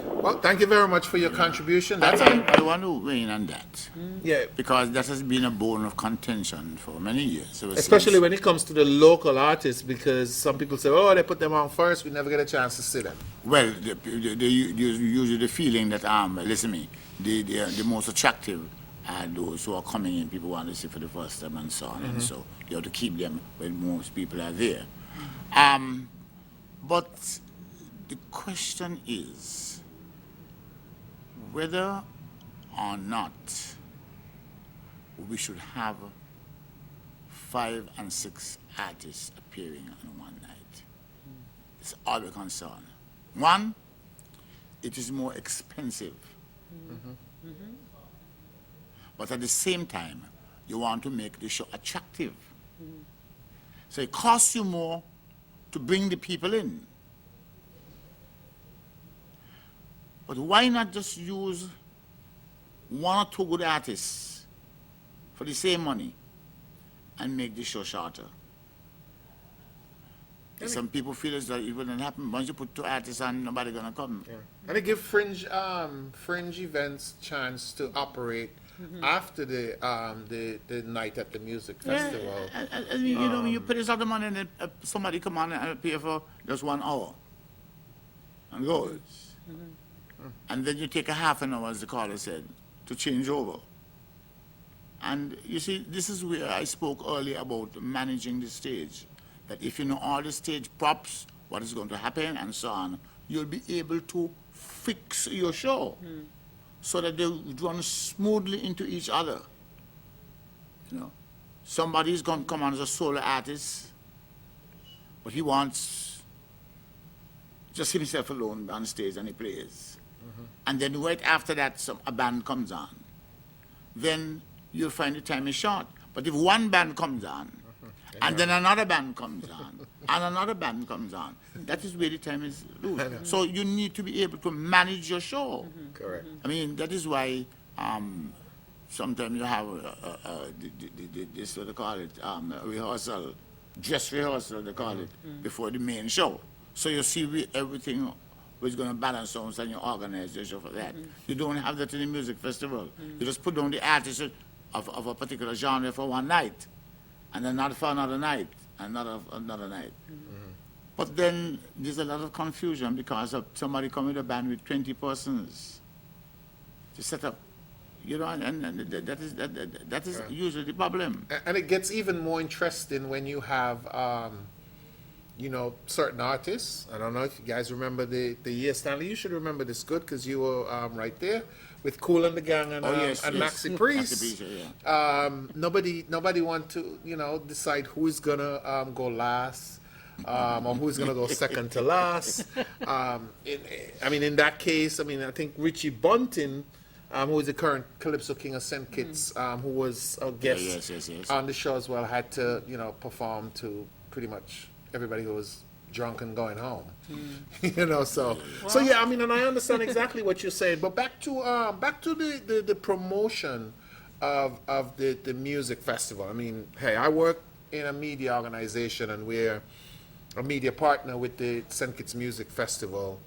Well, thank you very much for your contribution. I want to weigh in on that. Yeah. Because that has been a bone of contention for many years. Especially when it comes to the local artists, because some people say, oh, they put them on first, we never get a chance to see them. Well, usually the feeling that, listen to me, the most attractive are those who are coming in, people want to see for the first time and so on. And so you have to keep them when most people are there. But the question is whether or not we should have 5 and 6 artists appearing on one night. It's all we're concerned. One, it is more expensive. But at the same time, you want to make the show attractive. So it costs you more to bring the people in. But why not just use 1 or 2 good artists for the same money and make the show shorter? Some people feel as though it wouldn't happen. Once you put 2 artists on, nobody's gonna come. Yeah. And it gives fringe events chance to operate after the night at the music festival. I mean, you know, when you put this other money in it, somebody come on and pay for just 1 hour and goes. And then you take a half an hour, as the caller said, to change over. And you see, this is where I spoke earlier about managing the stage. That if you know all the stage props, what is going to happen and so on, you'll be able to fix your show so that they run smoothly into each other. You know, somebody's going to come on as a solo artist, but he wants just himself alone on stage and he plays. And then right after that, a band comes on. Then you'll find the time is short. But if one band comes on, and then another band comes on, and another band comes on, that is where the time is loose. So you need to be able to manage your show. Correct. I mean, that is why sometimes you have this, what they call it, rehearsal, dress rehearsal, they call it, before the main show. So you see everything was going to balance out and you organize your show for that. You don't have that in the music festival. You just put down the artist of a particular genre for one night, and then not for another night, another night. But then there's a lot of confusion because of somebody coming to a band with 20 persons to set up, you know, and that is usually the problem. And it gets even more interesting when you have, you know, certain artists. I don't know if you guys remember the year, Stanley. You should remember this good because you were right there with Kool and the Gang and Maxi Priest. Nobody want to, you know, decide who is gonna go last. Or who's going to go second to last. I mean, in that case, I mean, I think Richie Bunting, who is the current Calypso King of St. Kitts, who was a guest on the show as well, had to, you know, perform to pretty much everybody who was drunk and going home. You know, so yeah, I mean, and I understand exactly what you're saying. But back to the promotion of the music festival. I mean, hey, I work in a media organization, and we're a media partner with the St. Kitts Music Festival,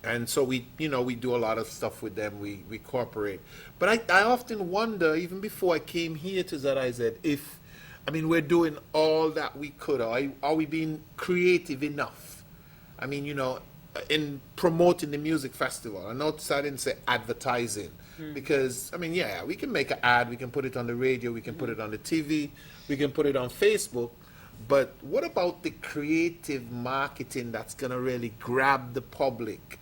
and so we do a lot of stuff with them. We cooperate, but I often wonder, even before I came here to ZIZ, if, I mean, we're doing all that we could. Are we being creative enough? I mean, you know, in promoting the music festival. I noticed I didn't say advertising, because, I mean, yeah, we can make an ad, we can put it on the radio, we can put it on the TV, we can put it on Facebook. But what about the creative marketing that's going to really grab the public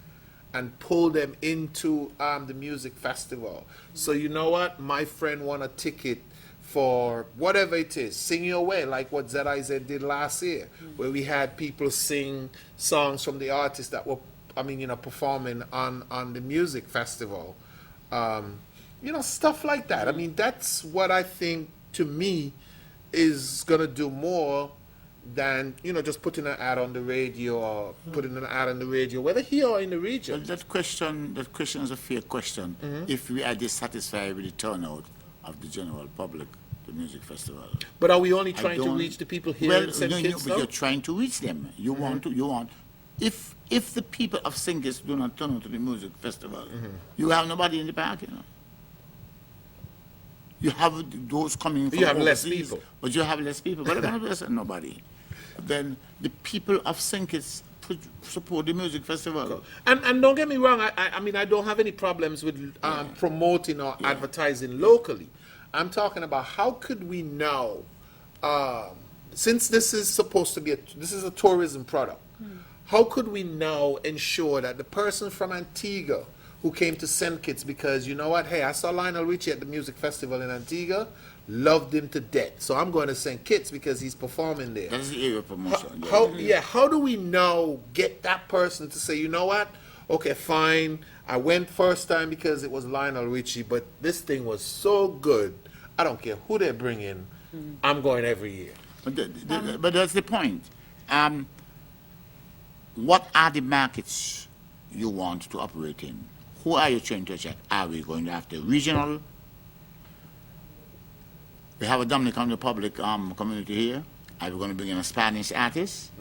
and pull them into the music festival? So you know what? My friend won a ticket for whatever it is, sing your way, like what ZIZ did last year, where we had people sing songs from the artists that were, performing on the music festival. Stuff like that. I mean, that's what I think, to me, is going to do more than, just putting an ad on the radio or putting an ad on the radio, whether here or in the region. Well, that question is a fair question. If we are dissatisfied with the turnout of the general public, the music festival. But are we only trying to reach the people here in St. Kitts? But you're trying to reach them. You want. If the people of St. Kitts do not turn out to the music festival, you have nobody in the park, You have those coming from you have overseas, less people. But you have less people. But there's nobody. Then the people of St. Kitts support the music festival. And don't get me wrong, I don't have any problems with promoting or advertising locally. I'm talking about how could we now, since this is supposed to be this is a tourism product, how could we now ensure that the person from Antigua who came to St. Kitts because, you know what, hey, I saw Lionel Richie at the music festival in Antigua, loved him to death, so I'm going to St. Kitts because he's performing there. That's the area promotion. How do we now get that person to say, you know what, okay, fine, I went first time because it was Lionel Richie, but this thing was so good, I don't care who they bring in, I'm going every year. But that's the point. What are the markets you want to operate in? Who are you trying to attract? Are we going after regional? We have a Dominican Republic community here. Are we going to bring in a Spanish artist?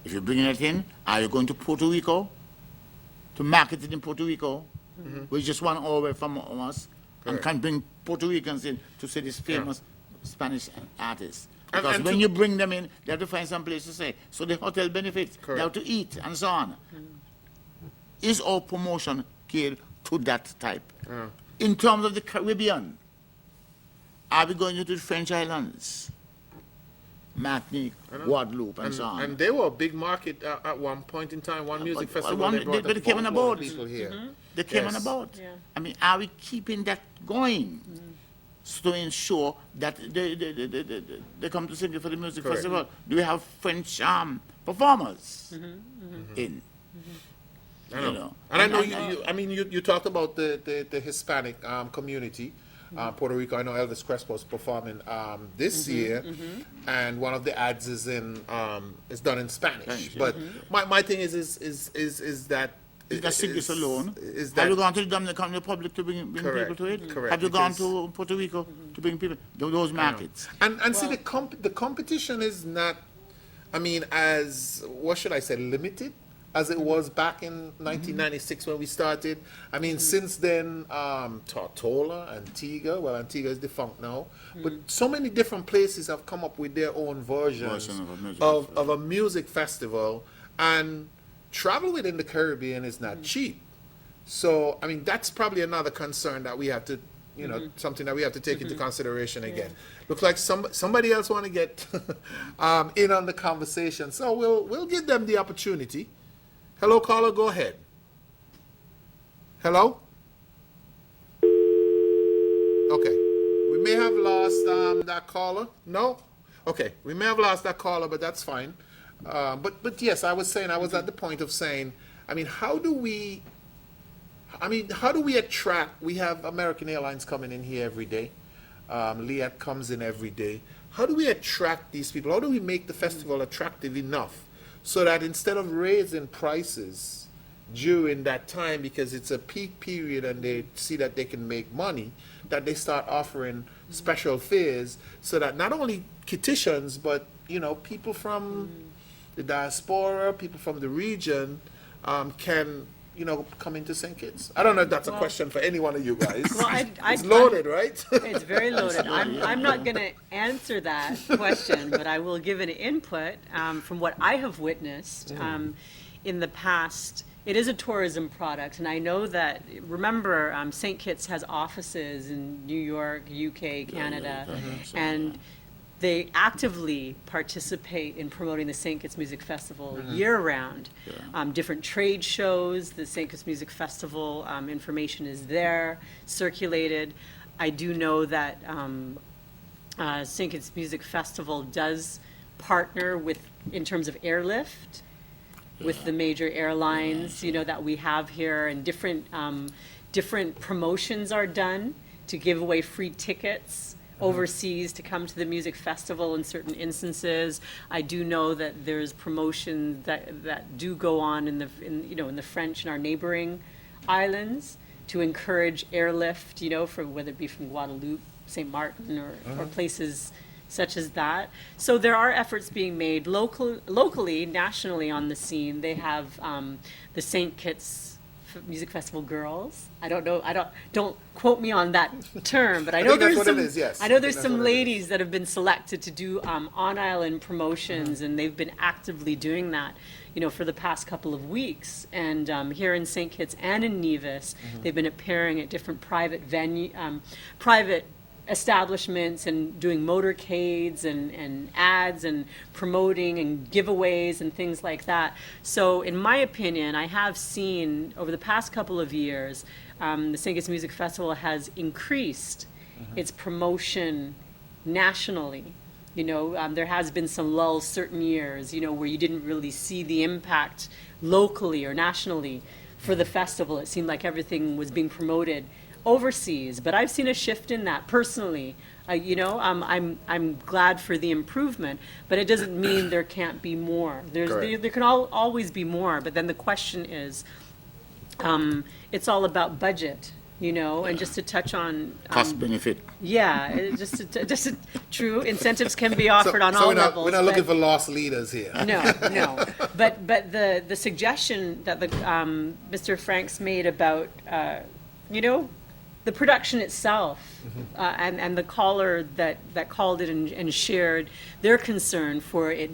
If you're bringing it in, are you going to Puerto Rico to market it in Puerto Rico? We just 1 hour away from us and can bring Puerto Ricans in to see this famous Spanish artist. Because when you bring them in, they have to find some place to stay. So the hotel benefits, they have to eat and so on. Is our promotion geared to that type? In terms of the Caribbean, are we going into the French islands? Martinique, Guadeloupe, and so on. And they were a big market at one point in time, one music festival. They came on a boat. People here. They came on a boat. I mean, are we keeping that going? To ensure that they come to sing for the music festival. Do we have French performers in? I know. And I know you talked about the Hispanic community. Puerto Rico, I know Elvis Crespo is performing this year, and one of the ads is done in Spanish. But my thing is that is that St. Kitts alone? Have you gone to the Dominican Republic to bring people to it? Correct. Have you gone to Puerto Rico to bring people to those markets? And see, the competition is not, as, what should I say, limited as it was back in 1996 when we started. Since then, Tortola, Antigua, well, Antigua is defunct now, but so many different places have come up with their own versions of a music festival, and travel within the Caribbean is not cheap. So, that's probably another concern that we have to, something that we have to take into consideration again. Looks like somebody else want to get in on the conversation. So we'll give them the opportunity. Hello, caller, go ahead. Hello? Okay. We may have lost that caller. No? Okay. We may have lost that caller, but that's fine. But yes, I was at the point of saying, how do we attract, we have American Airlines coming in here every day. Liat comes in every day. How do we attract these people? How do we make the festival attractive enough so that instead of raising prices during that time, because it's a peak period and they see that they can make money, that they start offering special fares so that not only Kittitians, but people from the diaspora, people from the region can, come into St. Kitts. I don't know if that's a question for any one of you guys. It's loaded, right? It's very loaded. I'm not going to answer that question, but I will give an input from what I have witnessed in the past. It is a tourism product, and I know that, remember, St. Kitts has offices in New York, UK, Canada, and they actively participate in promoting the St. Kitts Music Festival year-round. Different trade shows, the St. Kitts Music Festival information is there, circulated. I do know that St. Kitts Music Festival does partner with, in terms of airlift, with the major airlines, that we have here, and different promotions are done to give away free tickets overseas to come to the music festival in certain instances. I do know that there's promotions that do go on in the French and our neighboring islands to encourage airlift, for whether it be from Guadeloupe, St. Martin, or places such as that. So there are efforts being made locally, nationally on the scene. They have the St. Kitts Music Festival Girls. I don't know. Don't quote me on that term, but I know there's some. Yes. I know there's some ladies that have been selected to do on-island promotions, and they've been actively doing that, for the past couple of weeks. And here in St. Kitts and in Nevis, they've been appearing at different private private establishments and doing motorcades and ads and promoting and giveaways and things like that. So in my opinion, I have seen over the past couple of years, the St. Kitts Music Festival has increased its promotion nationally. There has been some lulls certain years, where you didn't really see the impact locally or nationally for the festival. It seemed like everything was being promoted overseas, but I've seen a shift in that personally. I'm glad for the improvement, but it doesn't mean there can't be more. There can always be more, but then the question is, it's all about budget, and just to touch on cost benefit. Yeah, just true. Incentives can be offered on all levels. We're not looking for lost leaders here. No. But the suggestion that Mr. Franks made about the production itself, and the caller that called it and shared their concern for it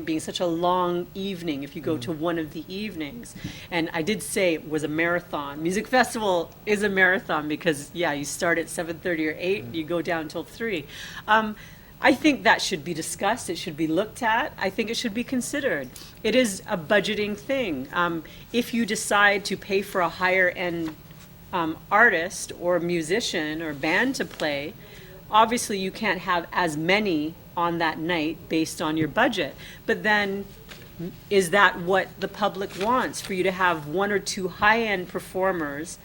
being such a long evening if you go to one of the evenings. And I did say it was a marathon. Music festival is a marathon because, you start at 7:30 or 8, you go down till 3. I think that should be discussed. It should be looked at. I think it should be considered. It is a budgeting thing. If you decide to pay for a higher end artist or musician or band to play, obviously you can't have as many on that night based on your budget. But then, is that what the public wants, for you to have one or two high-end performers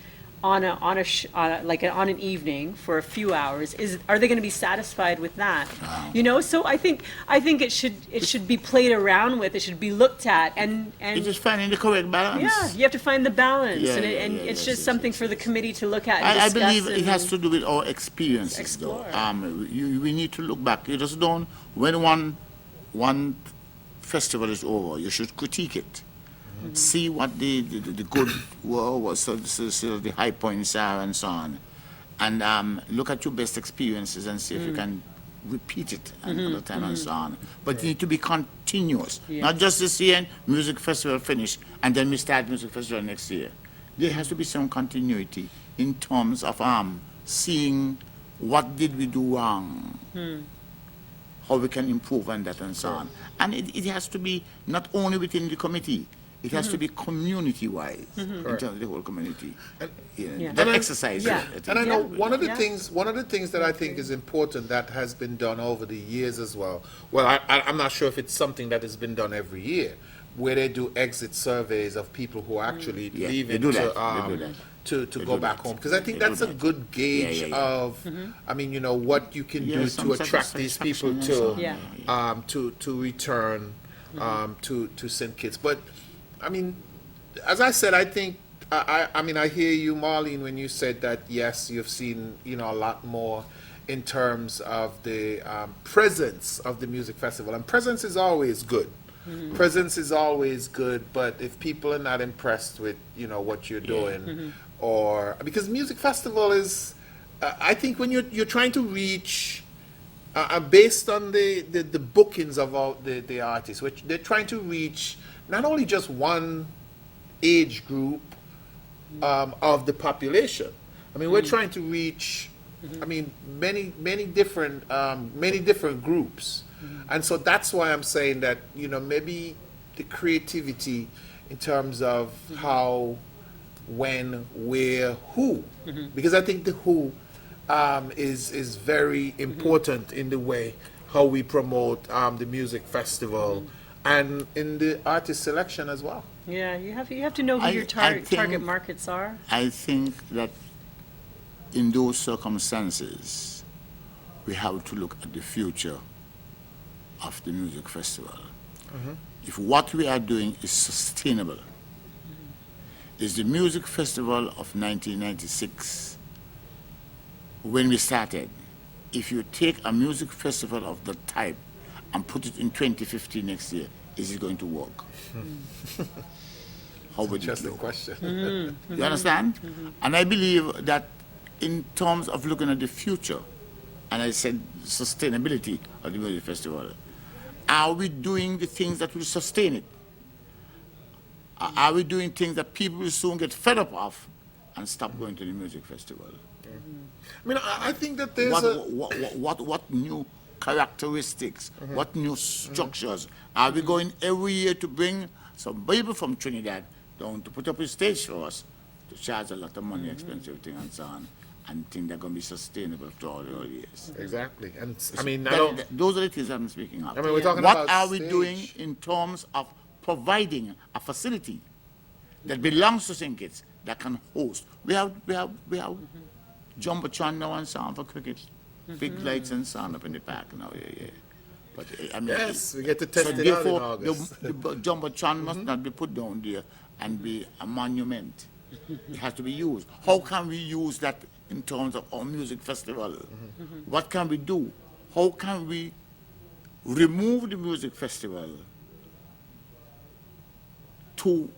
on an evening for a few hours? Are they going to be satisfied with that? So I think it should be played around with. It should be looked at, and it's just finding the correct balance. Yeah, you have to find the balance, it's just something for the committee to look at. And I believe it has to do with our experiences, though. We need to look back. You just don't. When one festival is over, you should critique it. See what the good was, so the high points are, and so on, and look at your best experiences and see if you can repeat it another time and so on. But you need to be continuous, not just this year. Music festival finished, and then we start music festival next year. There has to be some continuity in terms of seeing what did we do wrong, how we can improve on that and so on. And it has to be not only within the committee. It has to be community-wise in terms of the whole community. That exercise. And I know one of the things that I think is important that has been done over the years as well. Well, I'm not sure if it's something that has been done every year, where they do exit surveys of people who are actually leaving to go back home. Because I think that's a good gauge of, what you can do to attract these people to return to St. Kitts. But as I said, I think, I hear you, Marlene, when you said that, yes, you've seen, a lot more in terms of the presence of the music festival. And presence is always good. Presence is always good, but if people are not impressed with, what you're doing, or, because music festival is, I think when you're trying to reach, based on the bookings of all the artists, which they're trying to reach not only just one age group of the population. We're trying to reach, many different groups, and so that's why I'm saying that maybe the creativity in terms of how, when, where, who, because I think the who is very important in the way how we promote the music festival and in the artist selection as well. Yeah, you have to know who your target markets are. I think that in those circumstances, we have to look at the future of the music festival. If what we are doing is sustainable, is the music festival of 1996, when we started, if you take a music festival of that type and put it in 2015 next year, is it going to work? How would it look? Question. You understand? And I believe that in terms of looking at the future, and I said sustainability of the music festival, are we doing the things that will sustain it? Are we doing things that people will soon get fed up of and stop going to the music festival? I mean, I think that there's what new characteristics, what new structures are we going every year to bring some people from Trinidad down to put up a stage for us to charge a lot of money, expensive thing and so on, and think they're going to be sustainable for all the years. Exactly. And I mean, those are the things I'm speaking of. I mean, we're talking what about are we stage. doing in terms of providing a facility that belongs to St. Kitts that can host? We have Jumbotron now and so on for cricket, big lights and so on up in the park now. Yeah. But I mean, yes, we get to test so it out in therefore, August. the Jumbotron must not be put down there and be a monument. It has to be used. How can we use that in terms of our music festival? What can we do? How can we remove the music festival to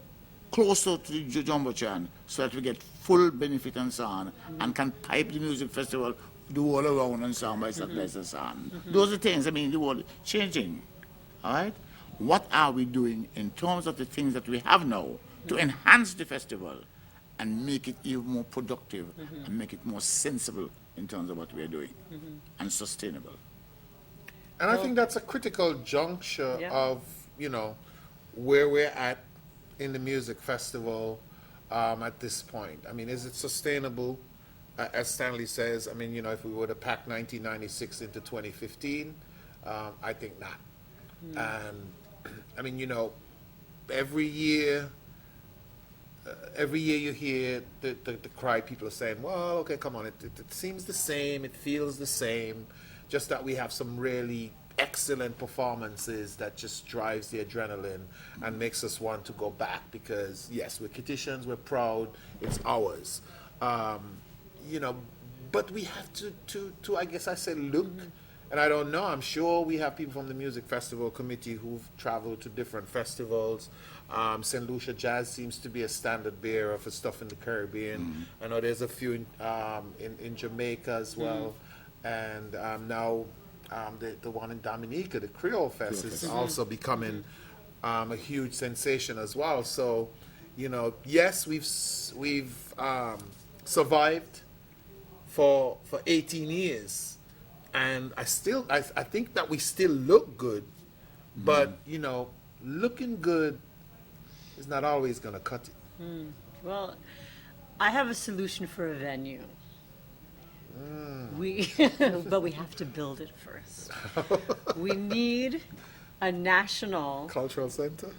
closer to the Jumbotron so that we get full benefit and so on, and can pipe the music festival do all around and so on by satellite and so on. Those are things, I mean, the world is changing, all right? What are we doing in terms of the things that we have now to enhance the festival and make it even more productive and make it more sensible in terms of what we are doing and sustainable? And I think that's a critical juncture of, where we're at in the music festival at this point. I mean, is it sustainable? As Stanley says, I mean, if we were to pack 1996 into 2015, I think not. And I mean, every year you hear the cry, people are saying, well, okay, come on, it seems the same, it feels the same, just that we have some really excellent performances that just drives the adrenaline and makes us want to go back because, yes, we're Kittitians, we're proud, it's ours. But we have to I guess I say, look, and I don't know, I'm sure we have people from the Music Festival Committee who've traveled to different festivals. St. Lucia Jazz seems to be a standard bearer for stuff in the Caribbean. I know there's a few in Jamaica as well. And now the one in Dominica, the Creole Fest, is also becoming a huge sensation as well. So, yes, we've survived for 18 years, and I think that we still look good, but looking good is not always going to cut it. Well, I have a solution for a venue. But we have to build it first. We need a national cultural center.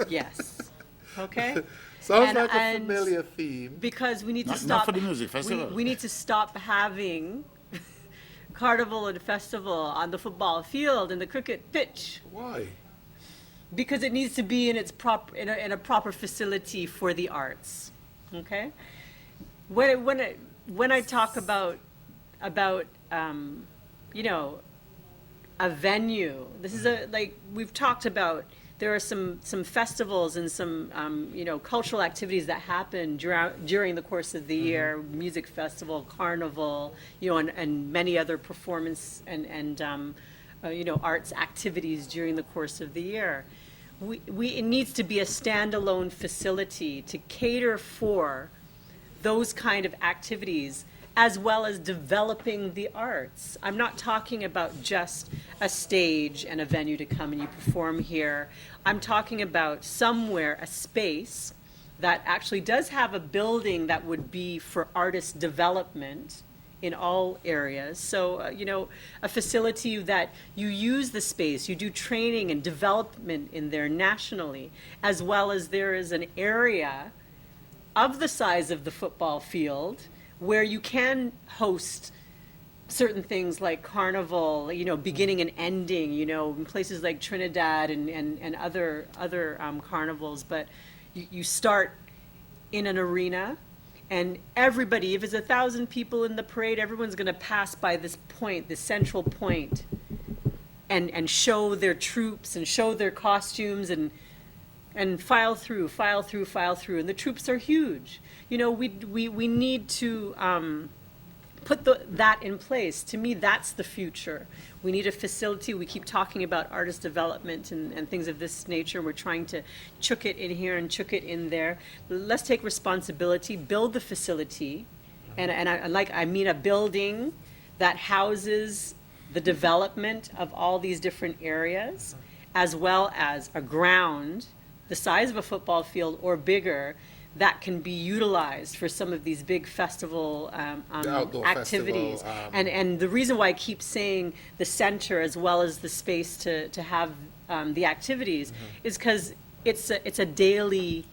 Yes. Okay. Sounds like a familiar theme. Because we need to Not stop. for the music festival. We need to stop having carnival and festival on the football field and the cricket pitch. Why? Because it needs to be in its in a proper facility for the arts. Okay. When I talk about a venue, this is we've talked about. There are some festivals and some cultural activities that happen during the course of the year, music festival, carnival, and many other performance and arts activities during the course of the year. It needs to be a standalone facility to cater for those kind of activities, as well as developing the arts. I'm not talking about just a stage and a venue to come and you perform here. I'm talking about somewhere, a space that actually does have a building that would be for artist development in all areas. So, a facility that you use the space, you do training and development in there nationally, as well as there is an area of the size of the football field where you can host certain things like carnival, beginning and ending, in places like Trinidad and other carnivals. But you start in an arena, and everybody, if it's 1,000 people in the parade, everyone's going to pass by this point, this central point, and show their troops and show their costumes and file through. And the troops are huge. We need to put that in place. To me, that's the future. We need a facility. We keep talking about artist development and things of this nature. We're trying to chook it in here and chook it in there. Let's take responsibility, build the facility, and I mean a building that houses the development of all these different areas, as well as a ground the size of a football field or bigger that can be utilized for some of these big festival activities. And the reason why I keep saying the center as well as the space to have the activities is because it's a daily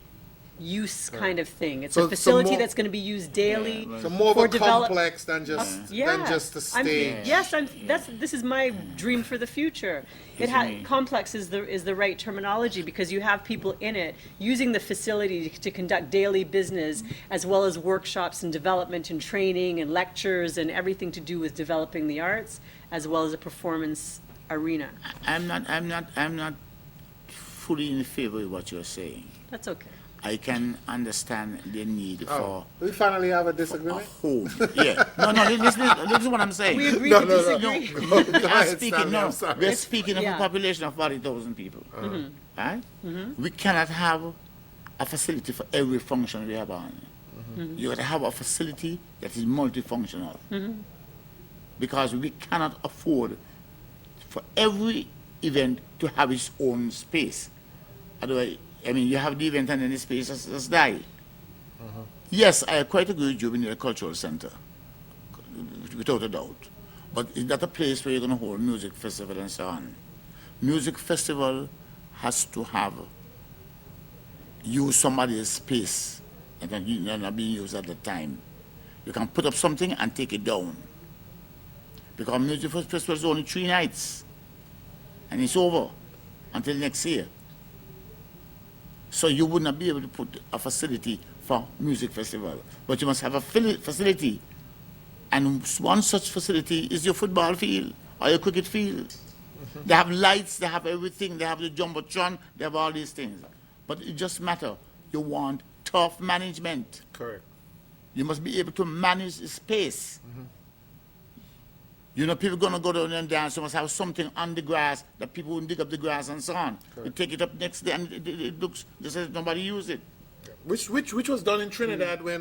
use kind of thing. It's a facility that's going to be used daily. So more of a complex than just a stage. This is my dream for the future. Complex is the right terminology, because you have people in it using the facility to conduct daily business, as well as workshops and development and training and lectures and everything to do with developing the arts, as well as a performance arena. I'm not fully in favor of what you're saying. That's okay. I can understand the need for. We finally have a disagreement. Home. Yeah. No. This is what I'm saying. We agree to disagree. We're speaking of a population of 40,000 people. Right? We cannot have a facility for every function we have on. You got to have a facility that is multifunctional, because we cannot afford for every event to have its own space. Otherwise, you have the event and then the space just die. Yes, I quite agree with you. We need a cultural center, without a doubt. But is that a place where you're going to hold music festival and so on? Music festival has to use somebody's space and then not being used at the time. You can put up something and take it down, because music festival is only 3 nights, and it's over until next year. So you would not be able to put a facility for music festival, but you must have a facility, and one such facility is your football field or your cricket field. They have lights, they have everything, they have the jumbotron, they have all these things. But it just matters. You want tough management. Correct. You must be able to manage the space. People going to go down and dance, you must have something on the grass that people won't dig up the grass and so on. Correct. You take it up next day and it looks just as nobody used it. Which was done in Trinidad when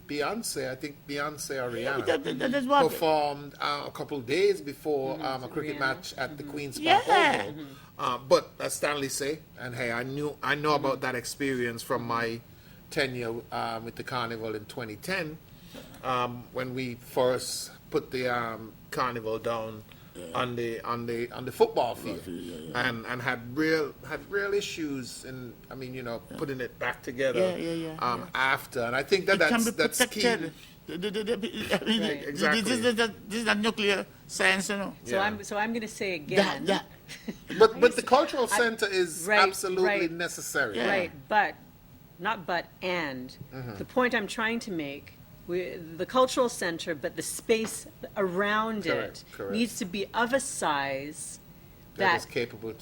Beyonce or Rihanna performed a couple days before a cricket match at the Queen's Park. But as Stanley say, and hey, I know about that experience from my tenure with the Carnival in 2010, when we first put the Carnival down on the football field, and had real issues in putting it back together after, and I think that's key. Exactly. This is not nuclear science, So I'm going to say again. But the cultural center is absolutely necessary. Right, but the point I'm trying to make. The cultural center, but the space around it needs to be of a size that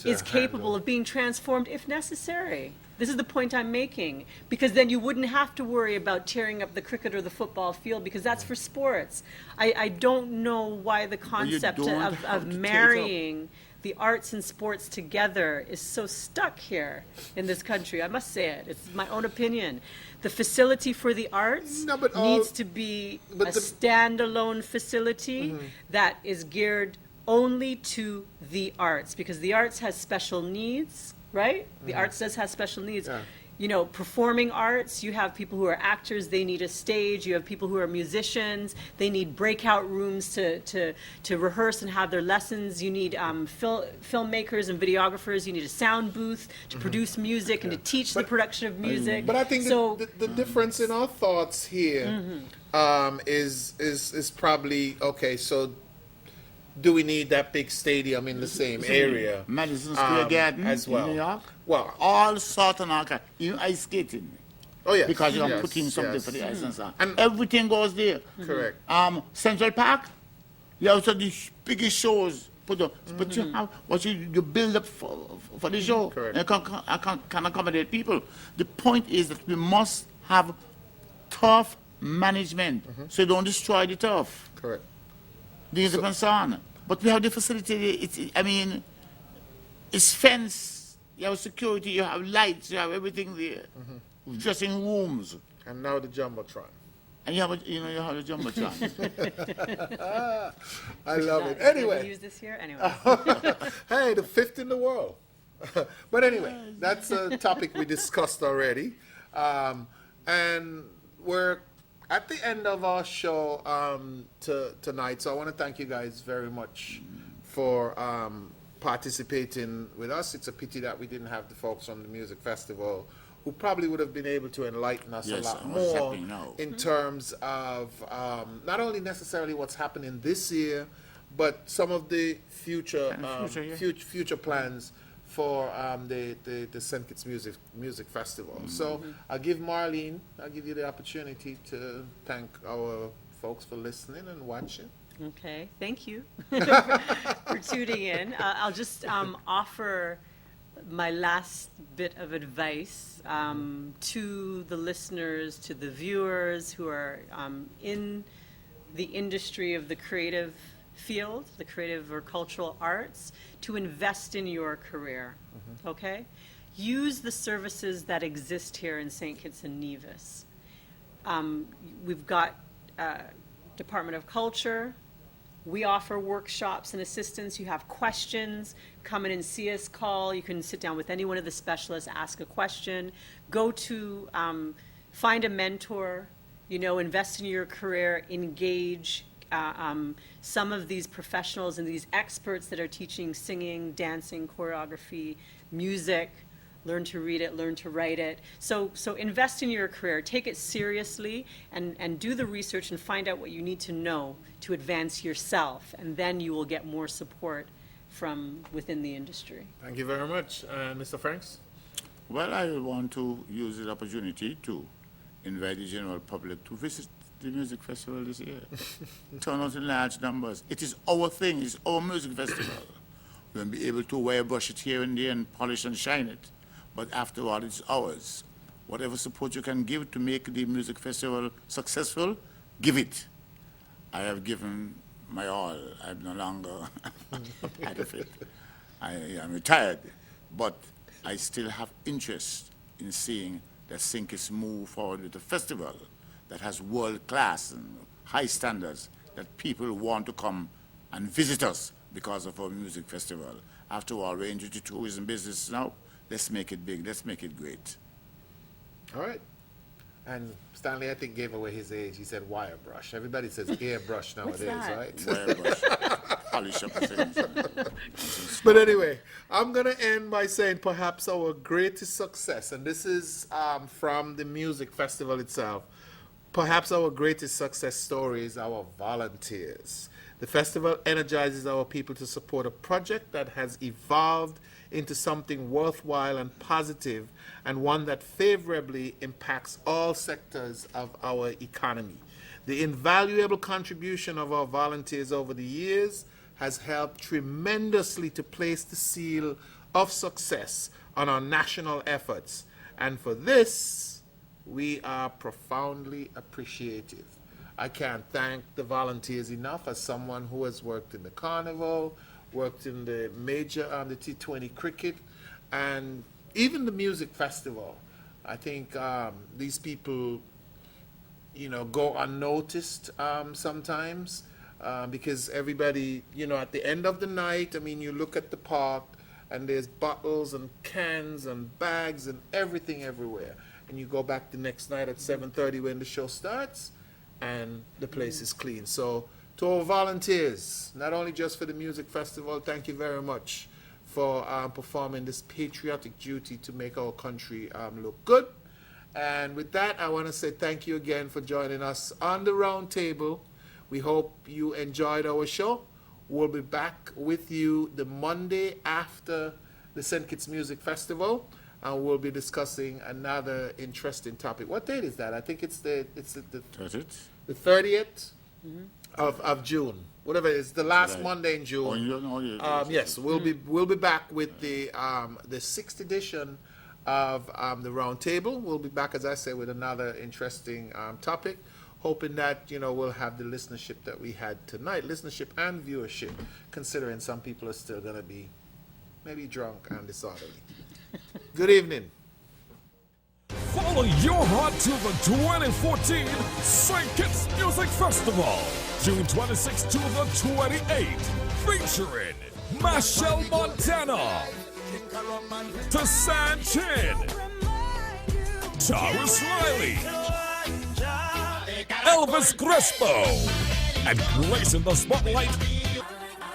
is capable of being transformed if necessary. This is the point I'm making, because then you wouldn't have to worry about tearing up the cricket or the football field, because that's for sports. I don't know why the concept of marrying the arts and sports together is so stuck here in this country. I must say it. It's my own opinion. The facility for the arts needs to be a standalone facility that is geared only to the arts, because the arts has special needs, right? The arts does have special needs. performing arts. You have people who are actors, they need a stage. You have people who are musicians, they need breakout rooms to rehearse and have their lessons. You need filmmakers and videographers. You need a sound booth to produce music and to teach the production of music. But I think the difference in our thoughts here is probably, okay, so do we need that big stadium in the same area? Madison Square Garden as well. in New York? Well, all sort of arcade. Even ice skating. Oh, yes. Because you Yes, put in something yes. for the ice and so on. And everything goes there. Correct. Central Park, you also the biggest shows. But you have what you build up for the show. Correct. And can accommodate people. The point is that we must have turf management so you don't destroy the turf. Correct. This is the concern. But we have the facility. It's fenced. You have security. You have lights. You have everything there. Dressing rooms. And now the jumbotron. And you have the jumbotron. I love it. Did we Anyway. use this year? Anyway. Hey, the 5th in the world. But anyway, that's a topic we discussed already. And we're at the end of our show tonight. So I want to thank you guys very much for participating with us. It's a pity that we didn't have the folks from the music festival who probably would have been able to enlighten us a lot more in terms of not only necessarily what's happening this year, but some of the future plans for the St. Kitts Music Festival. So I'll give you the opportunity to thank our folks for listening and watching. Okay, thank you for tuning in. I'll just offer my last bit of advice to the listeners, to the viewers who are in the industry of the creative field, the creative or cultural arts, to invest in your career, okay? Use the services that exist here in St. Kitts and Nevis. We've got Department of Culture. We offer workshops and assistance. You have questions, come in and see us, call. You can sit down with any one of the specialists, ask a question. Go to, find a mentor, invest in your career, engage some of these professionals and these experts that are teaching singing, dancing, choreography, music. Learn to read it, learn to write it. So invest in your career, take it seriously, and do the research and find out what you need to know to advance yourself, and then you will get more support from within the industry. Thank you very much. Mr. Franks? Well, I want to use this opportunity to invite the general public to visit the music festival this year. Turn out in large numbers. It is our thing, it's our music festival. We'll be able to airbrush it here and there and polish and shine it. But after all, it's ours. Whatever support you can give to make the music festival successful, give it. I have given my all. I'm no longer part of it. I am retired. But I still have interest in seeing that St. Kitts move forward with a festival that has world-class and high standards, that people want to come and visit us because of our music festival. After all, we're into the tourism business now. Let's make it big. Let's make it great. All right. And Stanley, I think, gave away his age. He said wire brush. Everybody says airbrush nowadays, right? Wire brush. Polish up things. But anyway, I'm going to end by saying perhaps our greatest success, and this is from the music festival itself, perhaps our greatest success story is our volunteers. The festival energizes our people to support a project that has evolved into something worthwhile and positive, and one that favorably impacts all sectors of our economy. The invaluable contribution of our volunteers over the years has helped tremendously to place the seal of success on our national efforts, and for this, we are profoundly appreciative. I can't thank the volunteers enough as someone who has worked in the carnival, worked in the major, the T20 cricket, and even the music festival. I think these people, go unnoticed sometimes because everybody, at the end of the night, you look at the park and there's bottles and cans and bags and everything everywhere. And you go back the next night at 7:30 when the show starts, and the place is clean. So to our volunteers, not only just for the music festival, thank you very much for performing this patriotic duty to make our country look good. And with that, I want to say thank you again for joining us on the round table. We hope you enjoyed our show. We'll be back with you the Monday after the St. Kitts Music Festival, and we'll be discussing another interesting topic. What date is that? I think it's the 30th of June. Whatever it is, the last Monday in June. Yes, we'll be back with the 6th edition of the Round Table. We'll be back, as I say, with another interesting topic, hoping that we'll have the listenership that we had tonight, listenership and viewership, considering some people are still going to be maybe drunk and disorderly. Good evening. Follow your heart to the 2014 St. Kitts Music Festival, June 26th to the 28th, featuring Machel Montana, Tassan Chin, Taurus Riley, Elvis Crespo, and gracing the spotlight,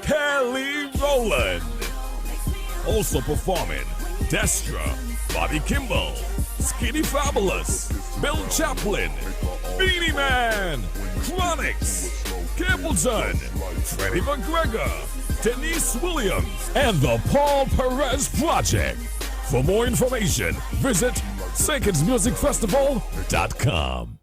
Kelly Rowland. Also performing Destra, Bobby Kimball, Skinny Fabulous, Bill Chaplin, Beanie Man, Chronix, Capleton, Freddie McGregor, Denise Williams, and the Paul Perez Project. For more information, visit StKittsMusicFestival.com.